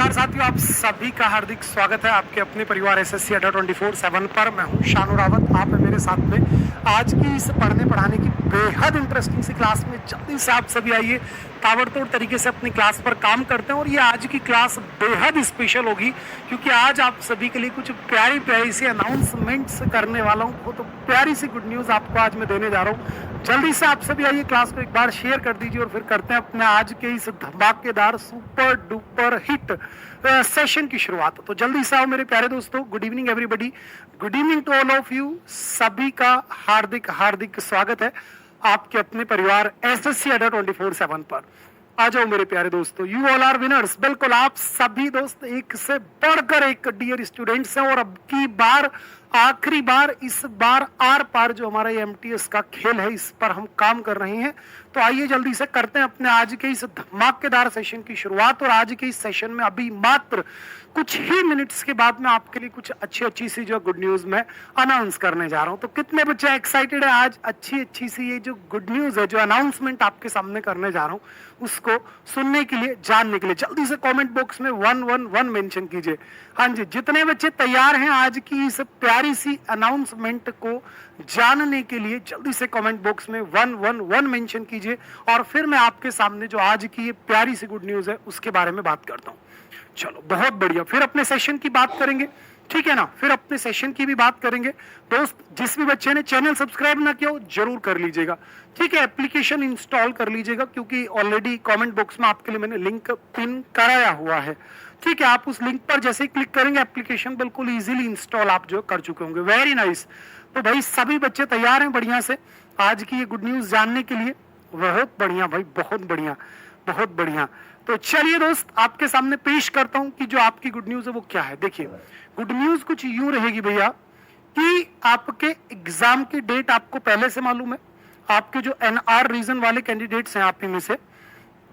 नमस्कार साथियों, आप सभी का हार्दिक स्वागत है आपके अपने परिवार एसएससी अड्डा 24/7 पर। मैं हूं शानू रावत, आप है मेरे साथ में आज की इस पढ़ने पढ़ाने की बेहद इंटरेस्टिंग सी क्लास में। जल्दी से आप सभी आइए, ताबड़तोड़ तरीके से अपनी क्लास पर काम करते हैं। और ये आज की क्लास बेहद स्पेशल होगी क्योंकि आज आप सभी के लिए कुछ प्यारी प्यारी सी अनाउंसमेंट्स करने वाला हूँ। तो प्यारी सी गुड न्यूज़ आपको आज मैं देने जा रहा हूँ। जल्दी से आप सभी आइए, क्लास को एक बार शेयर कर दीजिए और फिर करते हैं अपने आज के इस धमाकेदार सुपर डुपर हिट सेशन की शुरुआत। तो जल्दी से आओ मेरे प्यारे दोस्तों। Good evening everybody, good evening to all of you. सभी का हार्दिक हार्दिक स्वागत है आपके अपने परिवार एसएससी अड्डा 24/7 पर। आ जाओ मेरे प्यारे दोस्तों, यू ऑल आर विनर्स। बिल्कुल आप सभी दोस्त एक से बढ़कर एक डियर स्टूडेंट्स हैं और अब की बार आखिरी बार इस बार आर पार जो हमारा ये एमटीएस का खेल है इस पर हम काम कर रहे हैं। तो आइए जल्दी से करते हैं अपने आज के इस धमाकेदार सेशन की शुरुआत। और आज के इस सेशन में अभी मात्र कुछ ही मिनट्स के बाद मैं आपके लिए कुछ अच्छी सी जो गुड न्यूज मैं अनाउंस करने जा रहा हूं। तो कितने बच्चे एक्साइटेड है आज अच्छी सी ये जो गुड न्यूज है, जो अनाउंसमेंट आपके सामने करने जा रहा हूं, उसको सुनने के लिए, जानने के लिए जल्दी से कमेंट बॉक्स में 111 मेंशन कीजिए। हाँ जी, जितने बच्चे तैयार हैं आज की इस प्यारी सी अनाउंसमेंट को जानने के लिए जल्दी से कमेंट बॉक्स में 111 मेंशन कीजिए और फिर मैं आपके सामने जो आज की ये प्यारी सी गुड न्यूज है उसके बारे में बात करता हूँ। चलो बहुत बढ़िया, फिर अपने सेशन की बात करेंगे, ठीक है ना। फिर अपने सेशन की भी बात करेंगे। दोस्त जिस भी बच्चे ने चैनल सब्सक्राइब ना किया हो जरूर कर लीजिएगा, ठीक है। एप्लीकेशन इंस्टॉल कर लीजिएगा क्योंकि ऑलरेडी कमेंट बॉक्स में आपके लिए मैंने लिंक पिन कराया हुआ है, ठीक है। आप उस लिंक पर जैसे ही क्लिक करेंगे एप्लीकेशन बिल्कुल इजीली इंस्टॉल आप जो कर चुके होंगे। Very nice. तो भाई सभी बच्चे तैयार हैं बढ़िया से आज की ये गुड न्यूज जानने के लिए? बहुत बढ़िया भाई, बहुत बढ़िया, बहुत बढ़िया। तो चलिए दोस्त आपके सामने पेश करता हूं कि जो आपकी गुड न्यूज है वो क्या है। देखिए गुड न्यूज कुछ यूं रहेगी भैया कि आपके एग्जाम की डेट आपको पहले से मालूम है। आपके जो एनआर रीजन वाले कैंडिडेट्स हैं आप ही में से,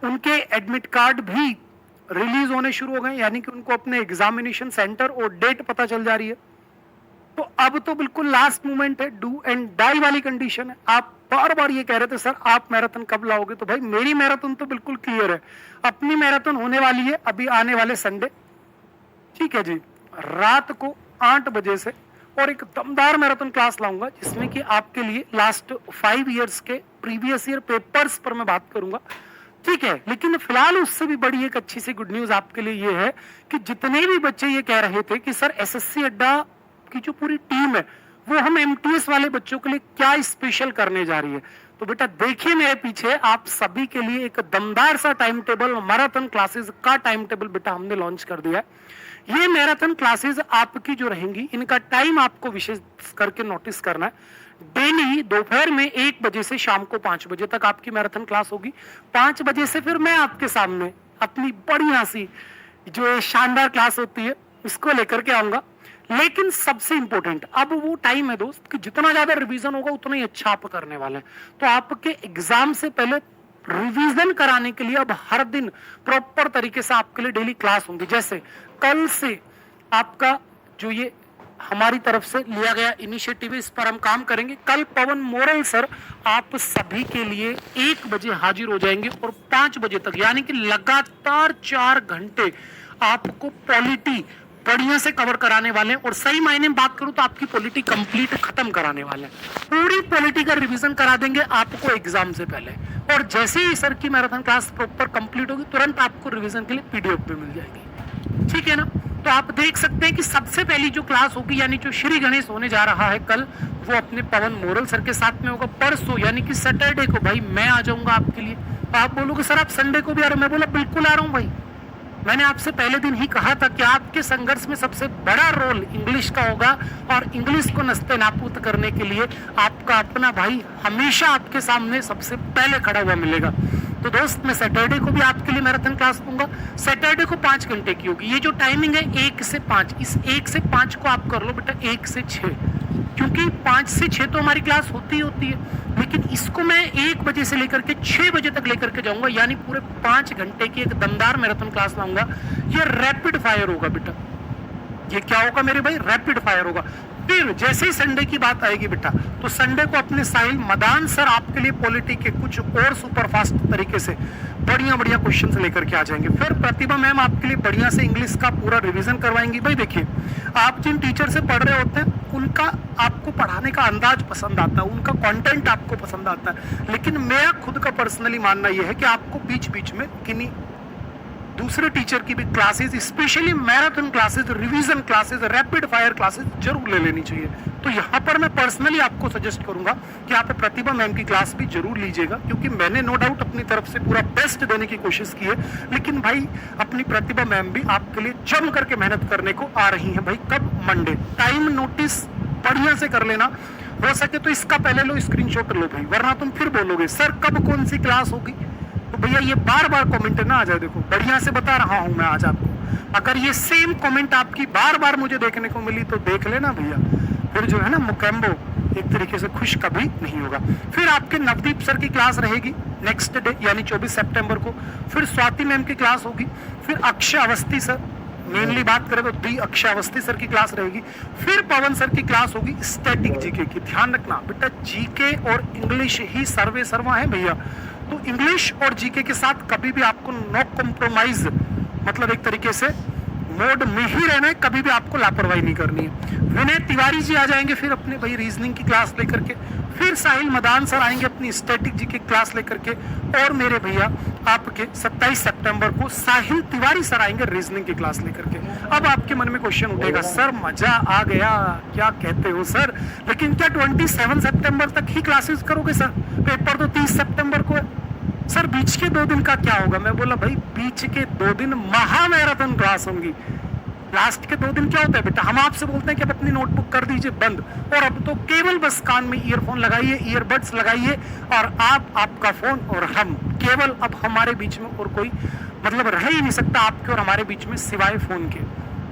उनके एडमिट कार्ड भी रिलीज होने शुरू हो गए, यानी कि उनको अपने एग्जामिनेशन सेंटर और डेट पता चल जा रही है। तो अब तो बिल्कुल लास्ट मोमेंट है, डू एंड डाई वाली कंडीशन है। आप बार बार ये कह रहे थे सर आप मैराथन कब लाओगे, तो भाई मेरी मैराथन तो बिल्कुल क्लियर है। अपनी मैराथन होने वाली है अभी आने वाले संडे, ठीक है जी, रात को 8 बजे से। और एक दमदार मैराथन क्लास लाऊंगा जिसमें कि आपके लिए लास्ट 5 इयर्स के प्रीवियस ईयर पेपर्स पर मैं बात करूंगा, ठीक है। लेकिन फिलहाल उससे भी बड़ी एक अच्छी सी गुड न्यूज आपके लिए ये है कि जितने भी बच्चे ये कह रहे थे कि सर एसएससी अड्डा की जो पूरी टीम है वो हम एमटीएस वाले बच्चों के लिए क्या स्पेशल करने जा रही है, तो बेटा देखिए मेरे पीछे आप सभी के लिए एक दमदार सा टाइम टेबल, मैराथन क्लासेस का टाइम टेबल बेटा हमने लॉन्च कर दिया है। ये मैराथन क्लासेस आपकी जो रहेंगी इनका टाइम आपको विशेष करके नोटिस करना है। डेली दोपहर में 1 बजे से शाम को 5 बजे तक आपकी मैराथन क्लास होगी। 5 बजे से फिर मैं आपके सामने अपनी बढ़िया सी जो शानदार क्लास होती है उसको लेकर के आऊंगा। लेकिन सबसे इंपॉर्टेंट अब वो टाइम है दोस्त कि जितना ज्यादा रिवीजन होगा उतना ही अच्छा आप करने वाले हैं। तो आपके एग्जाम से पहले रिवीजन कराने के लिए अब हर दिन प्रॉपर तरीके से आपके लिए डेली क्लास होंगी। जैसे कल से आपका जो ये हमारी तरफ से लिया गया इनिशिएटिव है इस पर हम काम करेंगे। कल पवन मोरल सर आप सभी के लिए 1 बजे हाजिर हो जाएंगे और 5 बजे तक यानी कि लगातार 4 घंटे आपको पॉलिटी बढ़िया से कवर कराने वाले हैं। और सही मायने में बात करूं तो आपकी पॉलिटी कंप्लीट खत्म कराने वाले हैं। पूरी पॉलिटी का रिवीजन करा देंगे आपको एग्जाम से पहले। और जैसे ही सर की मैराथन क्लास प्रॉपर कंप्लीट होगी तुरंत आपको रिवीजन के लिए पीडीएफ भी मिल जाएगी, ठीक है ना। तो आप देख सकते हैं कि सबसे पहली जो क्लास होगी यानी जो श्री गणेश होने जा रहा है कल, वो अपने पवन मोरल सर के साथ में होगा। परसों यानी कि सैटरडे को भाई मैं आ जाऊंगा आपके लिए। आप बोलोगे सर आप संडे को भी आ रहे हो, मैं बोला बिल्कुल आ रहा हूं भाई। मैंने आपसे पहले दिन ही कहा था कि आपके संघर्ष में सबसे बड़ा रोल इंग्लिश का होगा और इंग्लिश को नस्ते नाबूद करने के लिए आपका अपना भाई हमेशा आपके सामने सबसे पहले खड़ा हुआ मिलेगा। तो दोस्त मैं सैटरडे को भी आपके लिए मैराथन क्लास दूंगा। सैटरडे को 5 घंटे की होगी। ये जो टाइमिंग है 1 से 5, इस 1 से 5 को आप कर लो बेटा 1 से 6, क्योंकि 5 से 6 तो हमारी क्लास होती है। लेकिन इसको मैं 1 बजे से लेकर के 6 बजे तक लेकर के जाऊंगा, यानी पूरे 5 घंटे की एक दमदार मैराथन क्लास लाऊंगा। ये रैपिड फायर होगा बेटा। ये क्या होगा मेरे भाई? रैपिड फायर होगा। फिर जैसे ही संडे की बात आएगी बेटा, तो संडे को अपने साहिल मदान सर आपके लिए पॉलिटी के कुछ और सुपरफास्ट तरीके से बढ़िया बढ़िया क्वेश्चंस लेकर के आ जाएंगे। फिर प्रतिभा मैम आपके लिए बढ़िया से इंग्लिश का पूरा रिवीजन करवाएंगी। भाई देखिए, आप जिन टीचर से पढ़ रहे होते हैं उनका आपको पढ़ाने का अंदाज पसंद आता है, उनका कंटेंट आपको पसंद आता है, लेकिन मेरा खुद का पर्सनली मानना यह है कि आपको बीच बीच में किन्हीं दूसरे टीचर की भी classes, specially marathon classes, revision classes, rapid fire classes जरूर ले लेनी चाहिए। तो यहाँ पर मैं पर्सनली आपको सजेस्ट करूंगा कि आप प्रतिभा मैम की क्लास भी जरूर लीजिएगा, क्योंकि मैंने नो डाउट अपनी तरफ से पूरा बेस्ट देने की कोशिश की है, लेकिन भाई अपनी प्रतिभा मैम भी आपके लिए जम करके मेहनत करने को आ रही है। भाई कब? मंडे। टाइम नोटिस बढ़िया से कर लेना, हो सके तो इसका पहले लो स्क्रीनशॉट लो भाई, वरना तुम फिर बोलोगे सर कब कौन सी क्लास होगी। तो भैया ये बार बार कमेंट ना आ जाए, देखो बढ़िया से बता रहा हूं मैं आज आपको, अगर ये सेम कमेंट आपकी बार बार मुझे देखने को मिली तो देख लेना भैया, फिर जो है ना मुकेम्बो एक तरीके से खुश कभी नहीं होगा। फिर आपके नवदीप सर की क्लास रहेगी नेक्स्ट डे यानी 24 सितंबर को। फिर स्वाति मैम की क्लास होगी। फिर अक्षय अवस्थी सर, मेनली बात करें तो दी अक्षय अवस्थी सर की क्लास रहेगी। फिर पवन सर की क्लास होगी स्टैटिक जीके की। ध्यान रखना बेटा, जीके और इंग्लिश ही सर्वे सर्वा है भैया, तो इंग्लिश और जीके के साथ कभी भी आपको नो कॉम्प्रोमाइज, मतलब एक तरीके से मोड में ही रहना है, कभी भी आपको लापरवाही नहीं करनी है। विनय तिवारी जी आ जाएंगे फिर अपने भाई रीजनिंग की क्लास लेकर के। फिर साहिल मदान सर आएंगे अपनी स्टैटिक जी की क्लास लेकर के। और मेरे भैया आपके 27 सितंबर को साहिल तिवारी सर आएंगे रीजनिंग की क्लास लेकर के। अब आपके मन में क्वेश्चन उठेगा, सर मजा आ गया, क्या कहते हो सर, लेकिन क्या 27 सितंबर तक ही क्लासेस करोगे सर? पेपर तो 30 सितंबर को है सर, बीच के 2 दिन का क्या होगा? मैं बोला भाई बीच के 2 दिन महा मैराथन क्लास होंगी, लास्ट के 2 दिन क्या होता है बेटा, हम आपसे बोलते हैं कि अब अपनी नोटबुक कर दीजिए बंद, और अब तो केवल बस कान में ईयरफोन लगाइए, ईयरबड्स लगाइए, और आप, आपका फोन और हम, केवल अब हमारे बीच में और कोई मतलब रह ही नहीं सकता आपके और हमारे बीच में सिवाय फोन के।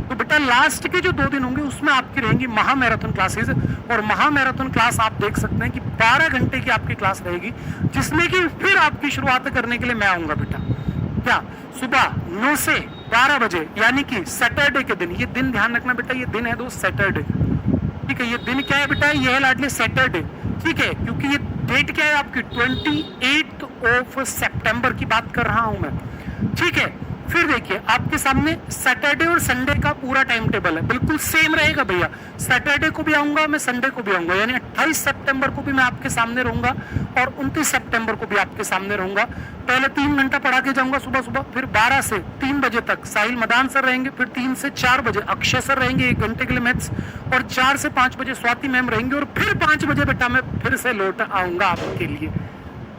तो बेटा लास्ट के जो 2 दिन होंगे उसमें आपकी रहेंगी महा मैराथन क्लासेस, और महा मैराथन क्लास आप देख सकते हैं कि 12 घंटे की आपकी क्लास रहेगी, जिसमें कि फिर आपकी शुरुआत करने के लिए मैं आऊंगा बेटा, क्या सुबह 9 से 12 बजे, यानी कि सैटरडे के दिन। ये दिन ध्यान रखना बेटा, ये दिन है दोस्त सैटरडे, ठीक है। ये दिन क्या है बेटा, ये है लाडले सैटरडे, ठीक है, क्योंकि ये डेट क्या है आपकी 28 सितंबर की बात कर रहा हूं मैं, ठीक है। फिर देखिए आपके सामने सैटरडे और संडे का पूरा टाइम टेबल है, बिल्कुल सेम रहेगा भैया। सैटरडे को भी आऊंगा मैं, संडे को भी आऊंगा, यानी 28 सितंबर को भी मैं आपके सामने रहूंगा और 29 सितंबर को भी आपके सामने रहूंगा। पहले 3 घंटा पढ़ा के जाऊंगा सुबह सुबह, फिर 12 से 3 बजे तक साहिल मदान सर रहेंगे, फिर 3 से 4 बजे अक्षय सर रहेंगे 1 घंटे के लिए मैथ्स, और 4 से 5 बजे स्वाति मैम रहेंगे, और फिर 5 बजे बेटा मैं फिर से लौट आऊंगा आपके लिए,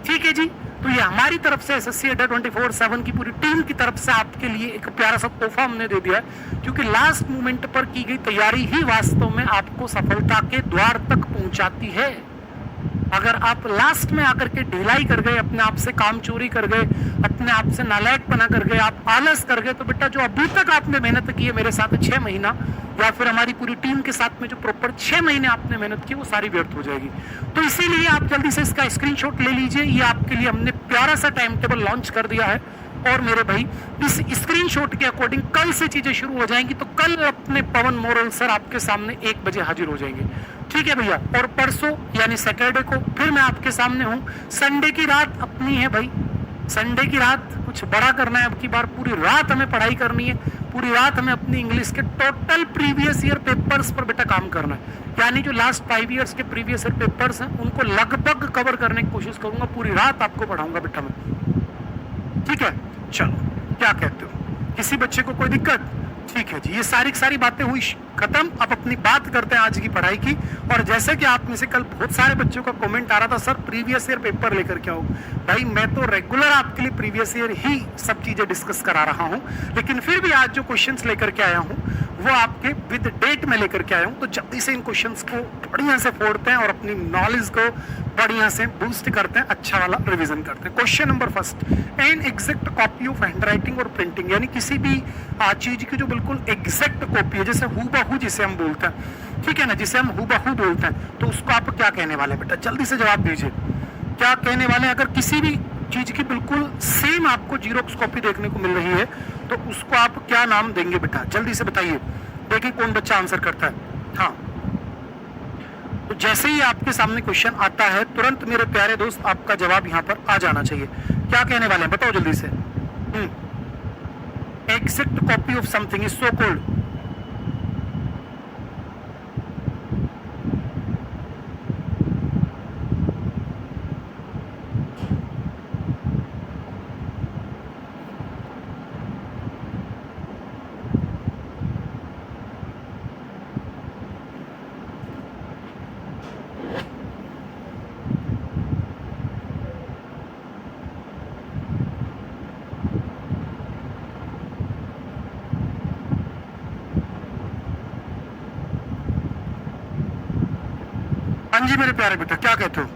ठीक है जी। तो ये हमारी तरफ से एसएससी अड्डा 24/7 की पूरी टीम की तरफ से आपके लिए एक प्यारा सा तोहफा हमने दे दिया है, क्योंकि लास्ट मोमेंट पर की गई तैयारी ही वास्तव में आपको सफलता के द्वार तक पहुंचाती है। अगर आप लास्ट में आकर के ढिलाई कर गए, अपने आप से काम चोरी कर गए, अपने आप से नालायक बना कर गए, आप आलस कर गए, तो बेटा जो अभी तक आपने मेहनत की है मेरे साथ 6 महीना, या फिर हमारी पूरी टीम के साथ में जो प्रॉपर 6 महीने आपने मेहनत की, वो सारी व्यर्थ हो जाएगी। तो इसीलिए आप जल्दी से इसका स्क्रीनशॉट ले लीजिए। ये आपके लिए हमने प्यारा सा टाइम टेबल लॉन्च कर दिया है, और मेरे भाई इस स्क्रीनशॉट के अकॉर्डिंग कल से चीजें शुरू हो जाएंगी। तो कल अपने पवन मोरल सर आपके सामने 1 बजे हाजिर हो जाएंगे, ठीक है भैया। और परसों यानी सैटरडे को फिर मैं आपके सामने हूँ। संडे की रात अपनी है भाई, संडे की रात कुछ बड़ा करना है, अब की बार पूरी रात हमें पढ़ाई करनी है, पूरी रात हमें अपनी इंग्लिश के टोटल प्रीवियस ईयर पेपर्स पर बेटा काम करना है, यानी जो लास्ट 5 इयर्स के प्रीवियस ईयर पेपर्स हैं उनको लगभग कवर करने की कोशिश करूंगा। पूरी रात आपको पढ़ाऊंगा बेटा मैं, ठीक है। चलो क्या कहते हो, किसी बच्चे को कोई दिक्कत? ठीक है जी, ये सारी बातें हुई खत्म। अब अपनी बात करते हैं आज की पढ़ाई की। और जैसे कि आप में से कल बहुत सारे बच्चों का कमेंट आ रहा था, सर प्रीवियस ईयर पेपर लेकर के आओ। भाई मैं तो रेगुलर आपके लिए प्रीवियस ईयर ही सब चीजें डिस्कस करा रहा हूं, लेकिन फिर भी आज जो क्वेश्चंस लेकर के आया हूं वो आपके विद डेट में लेकर के आया हूं। तो जल्दी से इन क्वेश्चंस को बढ़िया से फोड़ते हैं और अपनी नॉलेज को बढ़िया से बूस्ट करते हैं, अच्छा वाला रिवीजन करते हैं। Question number first, an exact copy of handwriting और प्रिंटिंग, यानी किसी भी चीज की जो बिल्कुल एग्जैक्ट कॉपी है, जैसे हूबहू जिसे हम बोलते हैं, ठीक है ना, जिसे हम हूबहू बोलते हैं, तो उसको आप क्या कहने वाले बेटा? जल्दी से जवाब दीजिए, क्या कहने वाले? अगर किसी भी चीज की बिल्कुल सेम आपको जीरोक्स कॉपी देखने को मिल रही है तो उसको आप क्या नाम देंगे बेटा? जल्दी से बताइए, देखिए कौन बच्चा आंसर करता है। हाँ तो जैसे ही आपके सामने क्वेश्चन आता है तुरंत मेरे प्यारे दोस्त आपका जवाब यहाँ पर आ जाना चाहिए। क्या कहने वाले हैं बताओ जल्दी से। Exact copy of something is so called. हाँ जी मेरे प्यारे बेटा क्या कहते हो।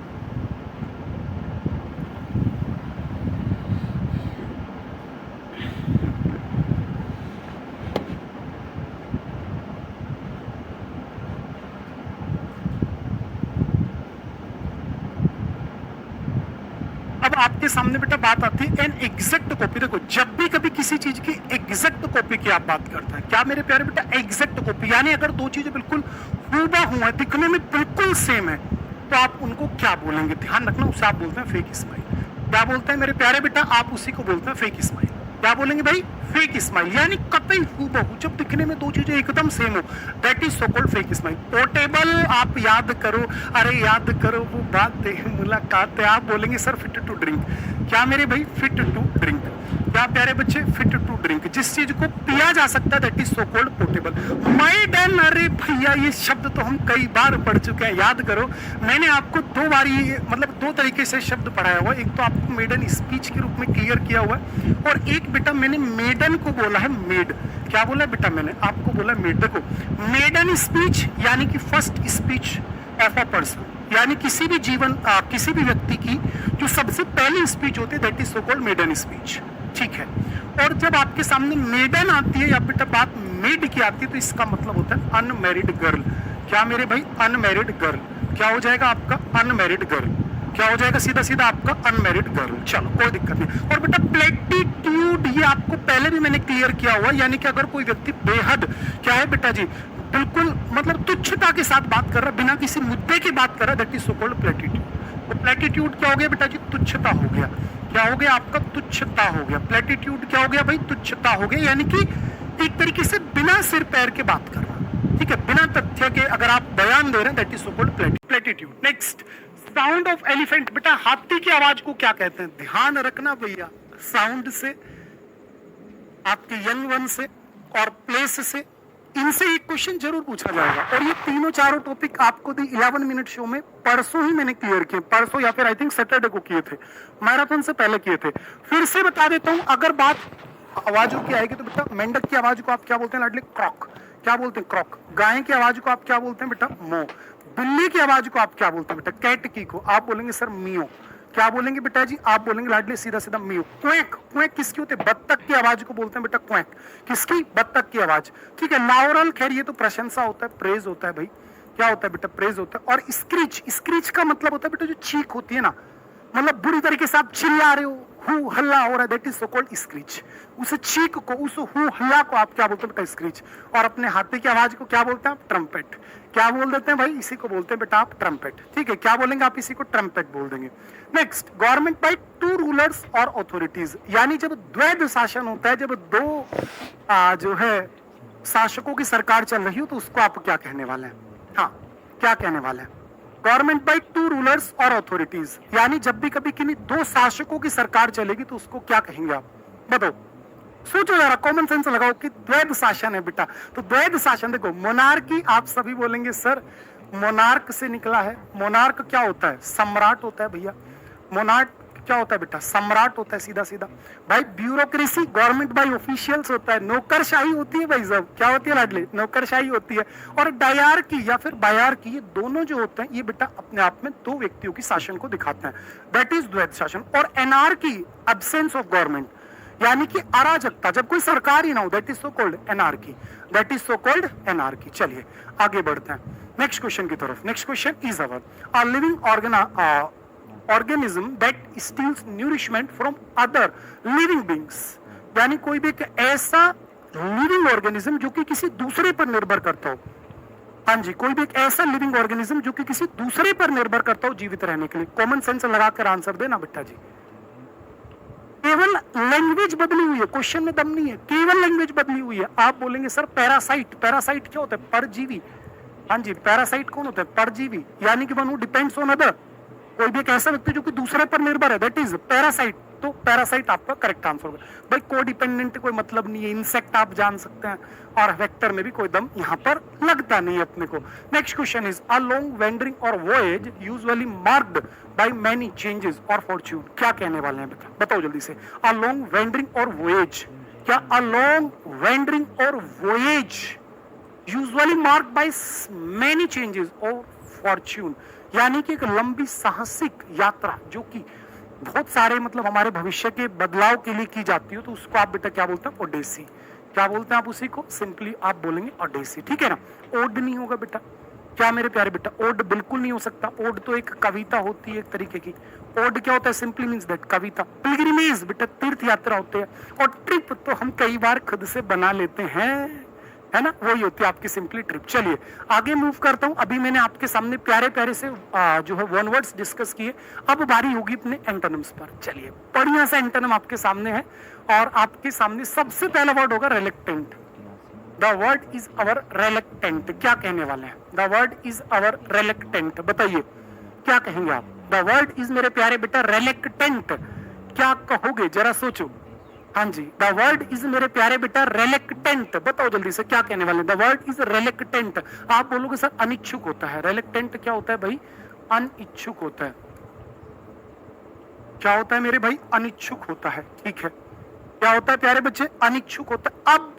अब आपके सामने बेटा बात आती है एन एग्जैक्ट कॉपी। देखो जब भी कभी किसी चीज की एग्जैक्ट कॉपी की आप बात करते हैं, क्या मेरे प्यारे बेटा एग्जैक्ट कॉपी, यानी अगर दो चीजें बिल्कुल हूबहू है, दिखने में बिल्कुल सेम है, तो आप उनको क्या बोलेंगे। ध्यान रखना उसे आप बोलते हैं फेक स्माइल। क्या बोलते हैं मेरे प्यारे बेटा, आप उसी को बोलते हैं फेक स्माइल। क्या बोलेंगे भाई, फेक स्माइल, यानी कतई हूबहू जब दिखने में दो चीजें एकदम सेम हो, that is so called fake smile. Portable आप याद करो, अरे याद करो वो बात है मुलाकात है, आप बोलेंगे सर फिट टू ड्रिंक। क्या मेरे भाई, फिट टू ड्रिंक। क्या प्यारे बच्चे, फिट टू ड्रिंक, जिस चीज को पिया जा सकता है that is so called portable. Maiden, अरे भैया ये शब्द तो हम कई बार पढ़ चुके हैं, याद करो मैंने आपको दो बार ये मतलब दो तरीके से शब्द पढ़ाया हुआ है। एक तो आपको मेडन स्पीच के रूप में क्लियर किया हुआ है, और एक बेटा मैंने मेडन को बोला है मेड। क्या बोला है बेटा, मैंने आपको बोला मेड। देखो मेडन स्पीच यानी कि first speech of a person, यानी किसी भी किसी भी व्यक्ति की जो सबसे पहली स्पीच होती है that is so called maiden speech. ठीक है, और जब आपके सामने मेडन आती है या बेटा बात मेड की आती है तो इसका मतलब होता है अनमैरिड गर्ल। क्या मेरे भाई, अनमैरिड गर्ल। क्या हो जाएगा आपका अनमैरिड गर्ल, क्या हो जाएगा सीधा सीधा आपका अनमैरिड गर्ल। चलो कोई दिक्कत नहीं। और बेटा प्लेटिट्यूड, ये आपको पहले भी मैंने क्लियर किया हुआ, यानी कि अगर कोई व्यक्ति बेहद क्या है बेटा जी, बिल्कुल मतलब तुच्छता के साथ बात कर रहा है, बिना किसी मुद्दे की बात कर रहा है, that is so called platitude. तो प्लेटिट्यूड क्या हो गया बेटा जी, तुच्छता हो गया। क्या हो गया आपका, तुच्छता हो गया। प्लेटिट्यूड क्या हो गया भाई, तुच्छता हो गया, यानी कि एक तरीके से बिना सिर पैर के बात करना। ठीक है, बिना तथ्य के अगर आप बयान दे रहे हैं that is so called platitude. Next, sound of elephant. बेटा हाथी की आवाज को क्या कहते हैं, ध्यान रखना भैया, साउंड से, आपके यंग वन से और प्लेस से, इनसे एक क्वेश्चन जरूर पूछा जाएगा। और ये तीनों चारों टॉपिक आपको दी 11 मिनट शो में परसों ही मैंने क्लियर किए, परसों या फिर आई थिंक सैटरडे को किए थे, मैराथन से पहले किए थे। फिर से बता देता हूं, अगर बात आवाजों की आएगी तो बेटा मेंढक की आवाज को आप क्या बोलते हैं लाडले, क्रॉक। क्या बोलते हैं, क्रॉक। गाय की आवाज को आप क्या बोलते हैं बेटा, मो। बिल्ली की आवाज को आप क्या बोलते हैं बेटा, कैट की को आप बोलेंगे सर मियो। क्या बोलेंगे बेटा जी, आप बोलेंगे लाडले सीधा सीधा मियो। क्वैक, क्वैक किसकी होती है, बत्तख की आवाज को बोलते हैं बेटा क्वैक। किसकी, बत्तख की आवाज। ठीक है, लाउरल, खैर ये तो प्रशंसा होता है, प्रेज होता है भाई। क्या होता है बेटा, प्रेज होता है। और स्क्रीच, स्क्रीच का मतलब होता है बेटा जो चीख होती है ना, मतलब बुरी तरीके से आप चिल्ला रहे हो, हु हल्ला हो रहा है, that is so called screech. उस चीख को, उस हु हल्ला को आप क्या बोलते हैं बेटा, स्क्रीच। और अपने हाथी की आवाज को क्या बोलते हैं आप, ट्रम्पेट। क्या बोल देते हैं भाई, इसी को बोलते हैं बेटा आप ट्रम्पेट। ठीक है, क्या बोलेंगे आप, इसी को ट्रम्पेट बोल देंगे। Next, government by two rulers और अथॉरिटीज, यानी जब द्वैध शासन होता है, जब दो जो है शासकों की सरकार चल रही हो तो उसको आप क्या कहने वाले हैं, हाँ क्या कहने वाले हैं, गवर्नमेंट बाय टू रूलर्स और अथॉरिटीज, यानी जब भी कभी किन्हीं दो शासकों की सरकार चलेगी तो उसको क्या कहेंगे आप, बताओ, सोचो जरा, कॉमन सेंस लगाओ कि द्वैध शासन है बेटा। तो द्वैध शासन, देखो मोनार्की आप सभी बोलेंगे सर मोनार्क से निकला है। मोनार्क क्या होता है, सम्राट होता है भैया। मोनार्क क्या होता है बेटा, सम्राट होता है सीधा सीधा। भाई ब्यूरोक्रेसी, गवर्नमेंट बाय ऑफिशियल्स होता है, नौकरशाही होती है भाई साहब। क्या होती है लाडली, नौकरशाही होती है। और डायरकी या फिर बायरकी, ये दोनों जो होते हैं ये बेटा अपने आप में दो व्यक्तियों की शासन को दिखाते हैं, दैट इज द्वैध शासन। और एनार्की, एब्सेंस ऑफ गवर्नमेंट, यानी कि अराजकता, जब कोई सरकार ही ना हो, that is so called anarchy, that is so called anarchy. चलिए आगे बढ़ते हैं नेक्स्ट क्वेश्चन की तरफ। Next question is a living organism that steals nourishment from other living beings, यानी कोई भी एक ऐसा लिविंग ऑर्गेनिज्म जो कि किसी दूसरे पर निर्भर करता हो। हाँ जी, कोई भी एक ऐसा लिविंग ऑर्गेनिज्म जो कि किसी दूसरे पर निर्भर करता हो जीवित रहने के लिए। कॉमन सेंस लगाकर आंसर देना बेटा जी। केवल लैंग्वेज बदली हुई है, क्वेश्चन में दम नहीं है, केवल लैंग्वेज बदली हुई है। आप बोलेंगे सर पैरासाइट, पैरासाइट क्या होता है? परजीवी। हाँ जी, पैरासाइट कौन होता है? परजीवी, यानी कि one who depends on other, कोई भी एक ऐसा व्यक्ति जो कि दूसरे पर निर्भर है, दैट इज पैरासाइट। तो पैरासाइट आपका करेक्ट आंसर होगा। भाई कोडिपेंडेंट कोई मतलब नहीं है, इंसेक्ट आप जान सकते हैं, और वेक्टर में भी कोई दम यहाँ पर लगता नहीं है अपने को। Next question is a long wandering or voyage usually marked by many changes or fortune. क्या कहने वाले हैं बेटा, बताओ जल्दी से। अ लॉन्ग वेंडरिंग और वॉयेज, क्या अ long wandering or voyage usually marked by many changes or fortune, यानी कि एक लंबी साहसिक यात्रा जो कि बहुत सारे मतलब हमारे भविष्य के बदलाव के लिए की जाती है, तो उसको आप बेटा क्या बोलते हैं? ओडेसी। क्या बोलते हैं आप उसी को? सिंपली आप बोलेंगे ओडेसी, ठीक है ना। ओड नहीं होगा बेटा, क्या मेरे प्यारे बेटा? ओड बिल्कुल नहीं हो सकता। ओड तो एक कविता होती है एक तरीके की। ओड क्या होता है? Simply means that Kavita. Pilgrimage बेटा तीर्थ यात्रा होते हैं, और ट्रिप तो हम कई बार खुद से बना लेते हैं, है ना, वही होती है आपकी सिंपली ट्रिप। चलिए आगे मूव करता हूं। अभी मैंने आपके सामने प्यारे प्यारे से जो है वन वर्ड्स डिस्कस किए, अब बारी होगी अपने एंटोनिम्स पर। चलिए बढ़िया सा एंटोनिम आपके सामने है, और आपके सामने सबसे पहला वर्ड होगा reluctant. The word is our reluctant. क्या कहने वाले हैं? The word is our reluctant, बताइए क्या कहेंगे आप? द वर्ड इज मेरे प्यारे बेटा रेलेक्टेंट, क्या कहोगे जरा सोचो। हाँ जी, द वर्ड इज मेरे प्यारे बेटा रेलेक्टेंट, बताओ जल्दी से क्या कहने वाले? The word is reluctant. आप बोलोगे सर अनिच्छुक होता है। रेलेक्टेंट क्या होता है भाई? अनिच्छुक होता है। क्या होता है मेरे भाई? अनिच्छुक होता है, ठीक है। क्या होता है प्यारे बच्चे? अनिच्छुक होता है। अब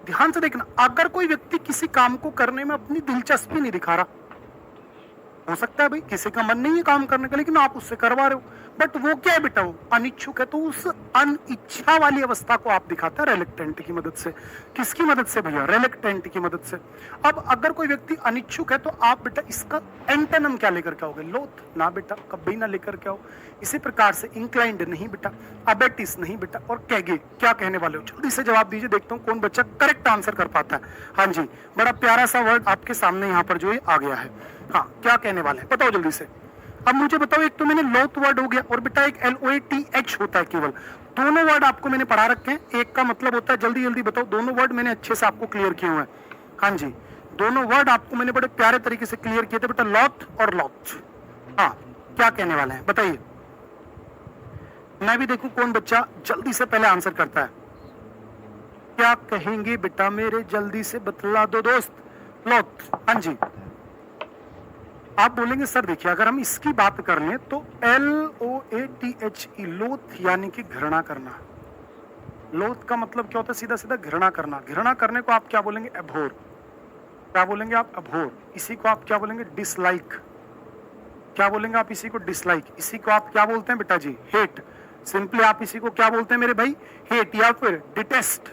ध्यान से देखना, अगर कोई व्यक्ति किसी काम को करने में अपनी दिलचस्पी नहीं दिखा रहा, हो सकता है भाई किसी का मन नहीं है काम करने का, लेकिन आप उससे करवा रहे हो, बट वो क्या है बेटा? वो अनिच्छुक है। तो उस अनिच्छा वाली अवस्था को आप दिखाते हैं रेलेक्टेंट की मदद से। किसकी मदद से भैया? रेलेक्टेंट की मदद से। अब अगर कोई व्यक्ति अनिच्छुक है तो आप बेटा इसका एंटोनिम क्या लेकर के आओगे? लोथ ना बेटा, कभी ना लेकर के आओ। इसी प्रकार से इंक्लाइंड नहीं बेटा, अबेटिस नहीं बेटा, और कैगे। क्या कहने वाले हो? जल्दी से जवाब दीजिए, देखता हूँ कौन बच्चा करेक्ट आंसर कर पाता है। हाँ जी, बड़ा प्यारा सा वर्ड आपके सामने यहाँ पर जो आ गया है। हाँ, क्या कहने वाले हैं बताओ जल्दी से। अब मुझे बताओ, एक तो मैंने लोथ वर्ड हो गया, और बेटा एक LOATH होता है केवल। दोनों वर्ड आपको मैंने पढ़ा रखे हैं। एक का मतलब होता है, जल्दी जल्दी बताओ, दोनों वर्ड मैंने अच्छे से आपको क्लियर किए हुए हैं। हाँ जी, दोनों वर्ड आपको मैंने बड़े प्यारे तरीके से क्लियर किए थे बेटा, लॉथ और लॉथ। हाँ, क्या कहने वाले हैं बताइए, मैं भी देखूं कौन बच्चा जल्दी से पहले आंसर करता है। क्या कहेंगे बेटा मेरे? जल्दी से बतला दो दोस्त। लॉथ, हाँ जी। आप बोलेंगे सर देखिए, अगर हम इसकी बात कर लें तो LOATHE, लोथ यानी कि घृणा करना। लोथ का मतलब क्या होता है? सीधा सीधा घृणा करना। घृणा करने को आप क्या बोलेंगे? अभोर। क्या बोलेंगे आप? अभोर। इसी को आप क्या बोलेंगे? डिसलाइक। क्या बोलेंगे आप इसी को? डिसलाइक। इसी को आप क्या बोलते हैं बेटा जी? हेट। सिंपली आप इसी को क्या बोलते हैं मेरे भाई? हेट, या फिर डिटेस्ट।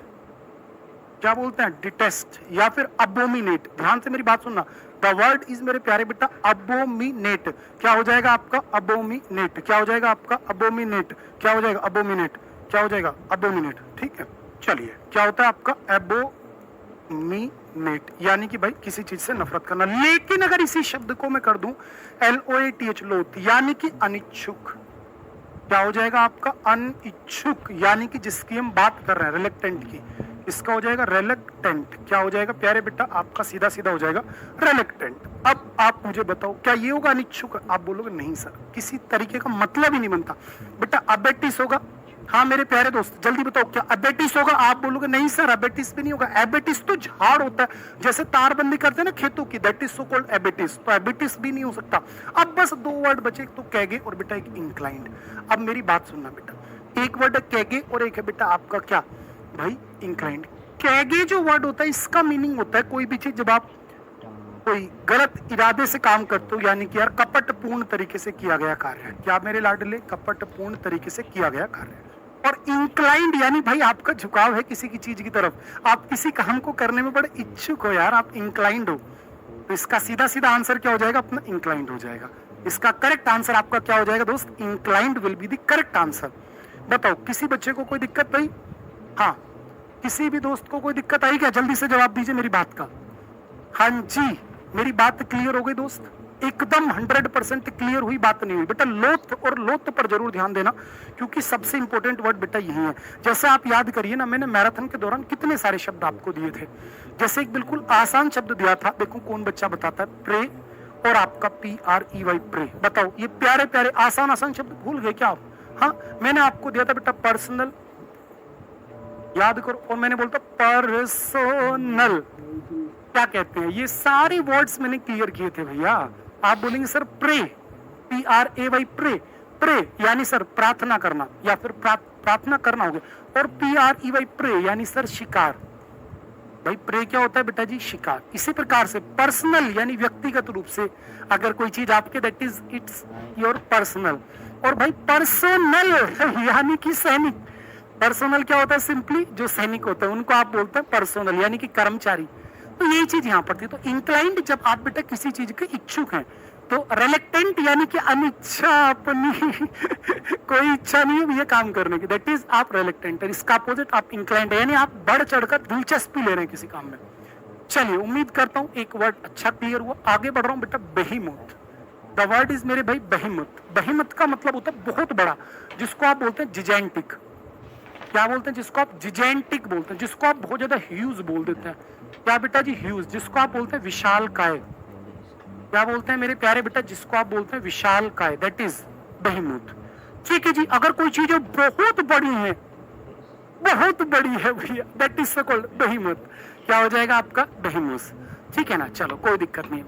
क्या बोलते हैं? डिटेस्ट, या फिर अबोमिनेट। ध्यान से मेरी बात सुनना, द वर्ड इज मेरे प्यारे बेटा अबोमिनेट। क्या हो जाएगा आपका? अबोमिनेट। क्या हो जाएगा आपका? अबोमिनेट। क्या हो जाएगा? अबोमिनेट। क्या हो जाएगा? अबोमिनेट, ठीक है। चलिए, क्या होता है आपका? अबोमिनेट, यानी कि भाई किसी चीज से नफरत करना। लेकिन अगर इसी शब्द को मैं कर दूं LOATH, लोथ, यानी कि अनिच्छुक। क्या हो जाएगा आपका? अनिच्छुक, यानी कि जिसकी हम बात कर रहे हैं, रिलेक्टेंट की। इसका हो जाएगा रेलेक्टेंट। क्या हो जाएगा प्यारे बेटा? आपका सीधा सीधा हो जाएगा रेलेक्टेंट। अब आप मुझे बताओ, क्या ये होगा अनिच्छुक? आप बोलोगे नहीं सर, किसी तरीके का मतलब ही नहीं बनता बेटा। अबेटिस होगा। हाँ मेरे प्यारे दोस्त, जल्दी बताओ क्या अबेटिस होगा? आप बोलोगे नहीं सर, अबेटिस भी नहीं होगा। एबेटिस तो झाड़ होता है, जैसे तारबंदी करते हैं ना खेतों की, दैट इज सो कॉल्ड एबेटिस। तो एबेटिस भी नहीं हो सकता। अब बस दो वर्ड बचे, एक तो कैगे और बेटा एक इंक्लाइंड। अब मेरी बात सुनना बेटा, एक वर्ड है कैगे और एक है बेटा आपका क्या भाई? इंक्लाइंड। कैगे जो वर्ड होता है, इसका मीनिंग होता है कोई भी चीज जब आप कोई गलत इरादे से काम करते हो, यानी कि यार कपटपूर्ण तरीके से किया गया कार्य है। क्या मेरे लाडले? कपटपूर्ण तरीके से किया गया कार्य है। और इंक्लाइंड यानी भाई आपका झुकाव है किसी की चीज की तरफ, आप किसी काम को करने में बड़े इच्छुक हो यार, आप इंक्लाइंड हो। तो इसका सीधा सीधा आंसर क्या हो जाएगा अपना? इंक्लाइंड हो जाएगा। इसका करेक्ट आंसर आपका क्या हो जाएगा दोस्त? Inclined will be the correct answer. बताओ किसी बच्चे को कोई दिक्कत भाई? हाँ, किसी भी दोस्त को कोई दिक्कत आई क्या? जल्दी से जवाब दीजिए मेरी बात का। हाँ जी, मेरी बात क्लियर हो गई दोस्त? एकदम 100% क्लियर हुई? बात नहीं हुई बेटा? लोथ और लोथ पर जरूर ध्यान देना, क्योंकि सबसे इंपॉर्टेंट वर्ड बेटा यही है। जैसे आप याद करिए ना, मैंने मैराथन के दौरान कितने सारे शब्द आपको दिए थे। जैसे एक बिल्कुल आसान शब्द दिया था, देखो कौन बच्चा बताता है, प्रे और आपका PREY प्रे। बताओ, ये प्यारे प्यारे आसान आसान शब्द भूल गए क्या आप? हाँ, मैंने आपको दिया था बेटा पर्सनल, याद करो, और मैंने बोलता पर्सनल क्या कहते हैं। ये सारे वर्ड्स मैंने क्लियर किए थे भैया। आप बोलेंगे sir pray, PRAY pray, pray यानी सर प्रार्थना करना या फिर प्रार्थना करना हो गया, और PREY प्रे यानी सर शिकार। भाई प्रे क्या होता है बेटा जी? शिकार। इसी प्रकार से पर्सनल यानी व्यक्तिगत रूप से अगर कोई चीज आपके, that is it's your personal. और भाई पर्सनल यानी कि सैनिक। पर्सनल क्या होता है? सिंपली जो सैनिक होते हैं उनको आप बोलते हैं पर्सनल, यानी कि कर्मचारी। तो यही चीज यहाँ पर थी। तो इंक्लाइंड जब आप बेटा किसी चीज के इच्छुक हैं, तो रेलेक्टेंट यानी कि अनिच्छा, अपनी कोई इच्छा नहीं है भैया काम करने की, दैट इज आप रेलेक्टेंट। इसका अपोजिट आप इंक्लाइंड है, यानी आप बढ़ चढ़कर दिलचस्पी ले रहे हैं किसी काम में। चलिए, उम्मीद करता हूं एक वर्ड अच्छा क्लियर हुआ। आगे बढ़ रहा हूं बेटा, बेहीमोथ। द वर्ड इज मेरे भाई बेहीमोथ। बेहीमोथ का मतलब होता है बहुत बड़ा, जिसको आप बोलते हैं जिजैंटिक। क्या बोलते हैं? जिसको आप जिजैंटिक बोलते हैं, जिसको आप बहुत ज्यादा ह्यूज बोल देते हैं। क्या बेटा जी? ह्यूज। जिसको आप बोलते हैं विशाल काय। क्या बोलते हैं मेरे प्यारे बेटा? जिसको आप बोलते हैं विशाल काय, दैट इज बेहीमोथ। ठीक है जी। अगर कोई चीज बहुत बड़ी है, बहुत बड़ी है भैया, दैट इज कॉल्ड बेहीमोथ। क्या हो जाएगा आपका? बेहीमोथ। ठीक है ना? चलो, कोई दिक्कत नहीं।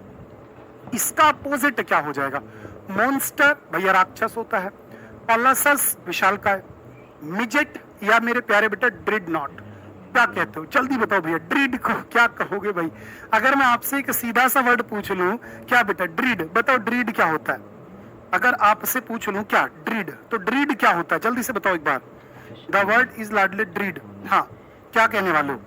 इसका अपोजिट क्या हो जाएगा? मॉन्स्टर भैया राक्षस होता है, कोलोसस विशालकाय, मिजेट या मेरे प्यारे बेटा ड्रीड नॉट। क्या कहते हो? जल्दी बताओ भैया, ड्रीड को क्या कहोगे भाई? अगर मैं आपसे एक सीधा सा वर्ड पूछ लूं, क्या बेटा ड्रीड, बताओ ड्रीड क्या होता है? अगर आपसे पूछ लूं क्या ड्रीड, तो ड्रीड क्या होता है? जल्दी से बताओ एक बार। द वर्ड इज लाडले ड्रीड। हाँ, क्या कहने वाले हो?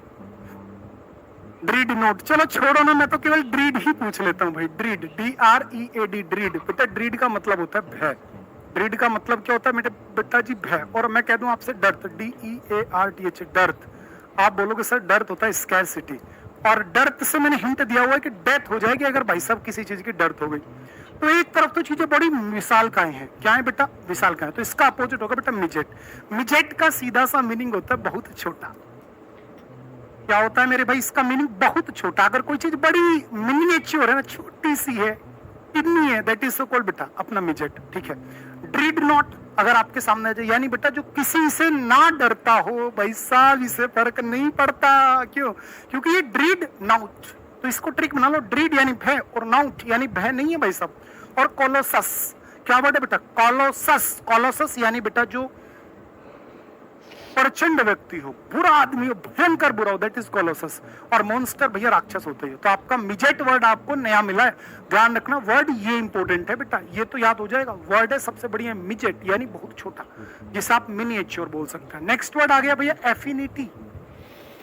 ड्रीड नोट। चलो छोड़ो ना, मैं तो केवल ड्रीड ही पूछ लेता हूँ भाई। ड्रीड, DREAD, ड्रीड। बेटा ड्रीड का मतलब होता है भय। ड्रीड का मतलब क्या होता है मेरे बेटा जी? भय। और मैं कह दूं आपसे डर्थ, DEARTH, डर्थ। आप बोलोगे सर डर्थ होता है स्कैरसिटी, और डर्थ से मैंने हिंट दिया हुआ है कि डेथ हो जाएगी अगर भाई साहब किसी चीज की डर्थ हो गई। तो एक तरफ तो चीजें बड़ी विशालकाय हैं। क्या है बेटा? विशालकाय। तो इसका अपोजिट होगा बेटा मिजेट। मिजेट का सीधा सा मीनिंग होता है बहुत छोटा। क्या होता है मेरे भाई? इसका मीनिंग बहुत छोटा। अगर कोई चीज बड़ी मिनिएचर है ना, छोटी सी है, इतनी है, दैट इज सो कॉल्ड बेटा अपना मिजेट। ठीक है। ड्रीड नॉट अगर आपके सामने आ जाए, यानी बेटा जो किसी से ना डरता हो, भाई साहब इसे फर्क नहीं पड़ता। क्यों? क्योंकि ये ड्रीड नाउट। तो इसको ट्रिक बना लो, ड्रीड यानी भय और नाउट यानी भय नहीं है भाई साहब। और कोलोसस, क्या वर्ड है बेटा? कोलोसस। कोलोसस यानी बेटा जो प्रचंड व्यक्ति हो, बुरा आदमी हो, भयंकर बुरा हो, दैट इज कोलोसस। और मॉन्स्टर भैया राक्षस होते हैं। तो आपका मिजेट वर्ड आपको नया मिला है, ध्यान रखना। वर्ड ये इंपॉर्टेंट है बेटा, ये तो याद हो जाएगा। वर्ड है सबसे बढ़िया मिजेट, यानी बहुत छोटा, जिसे आप मिनिएचर बोल सकते हैं। नेक्स्ट वर्ड आ गया भैया एफिनिटी।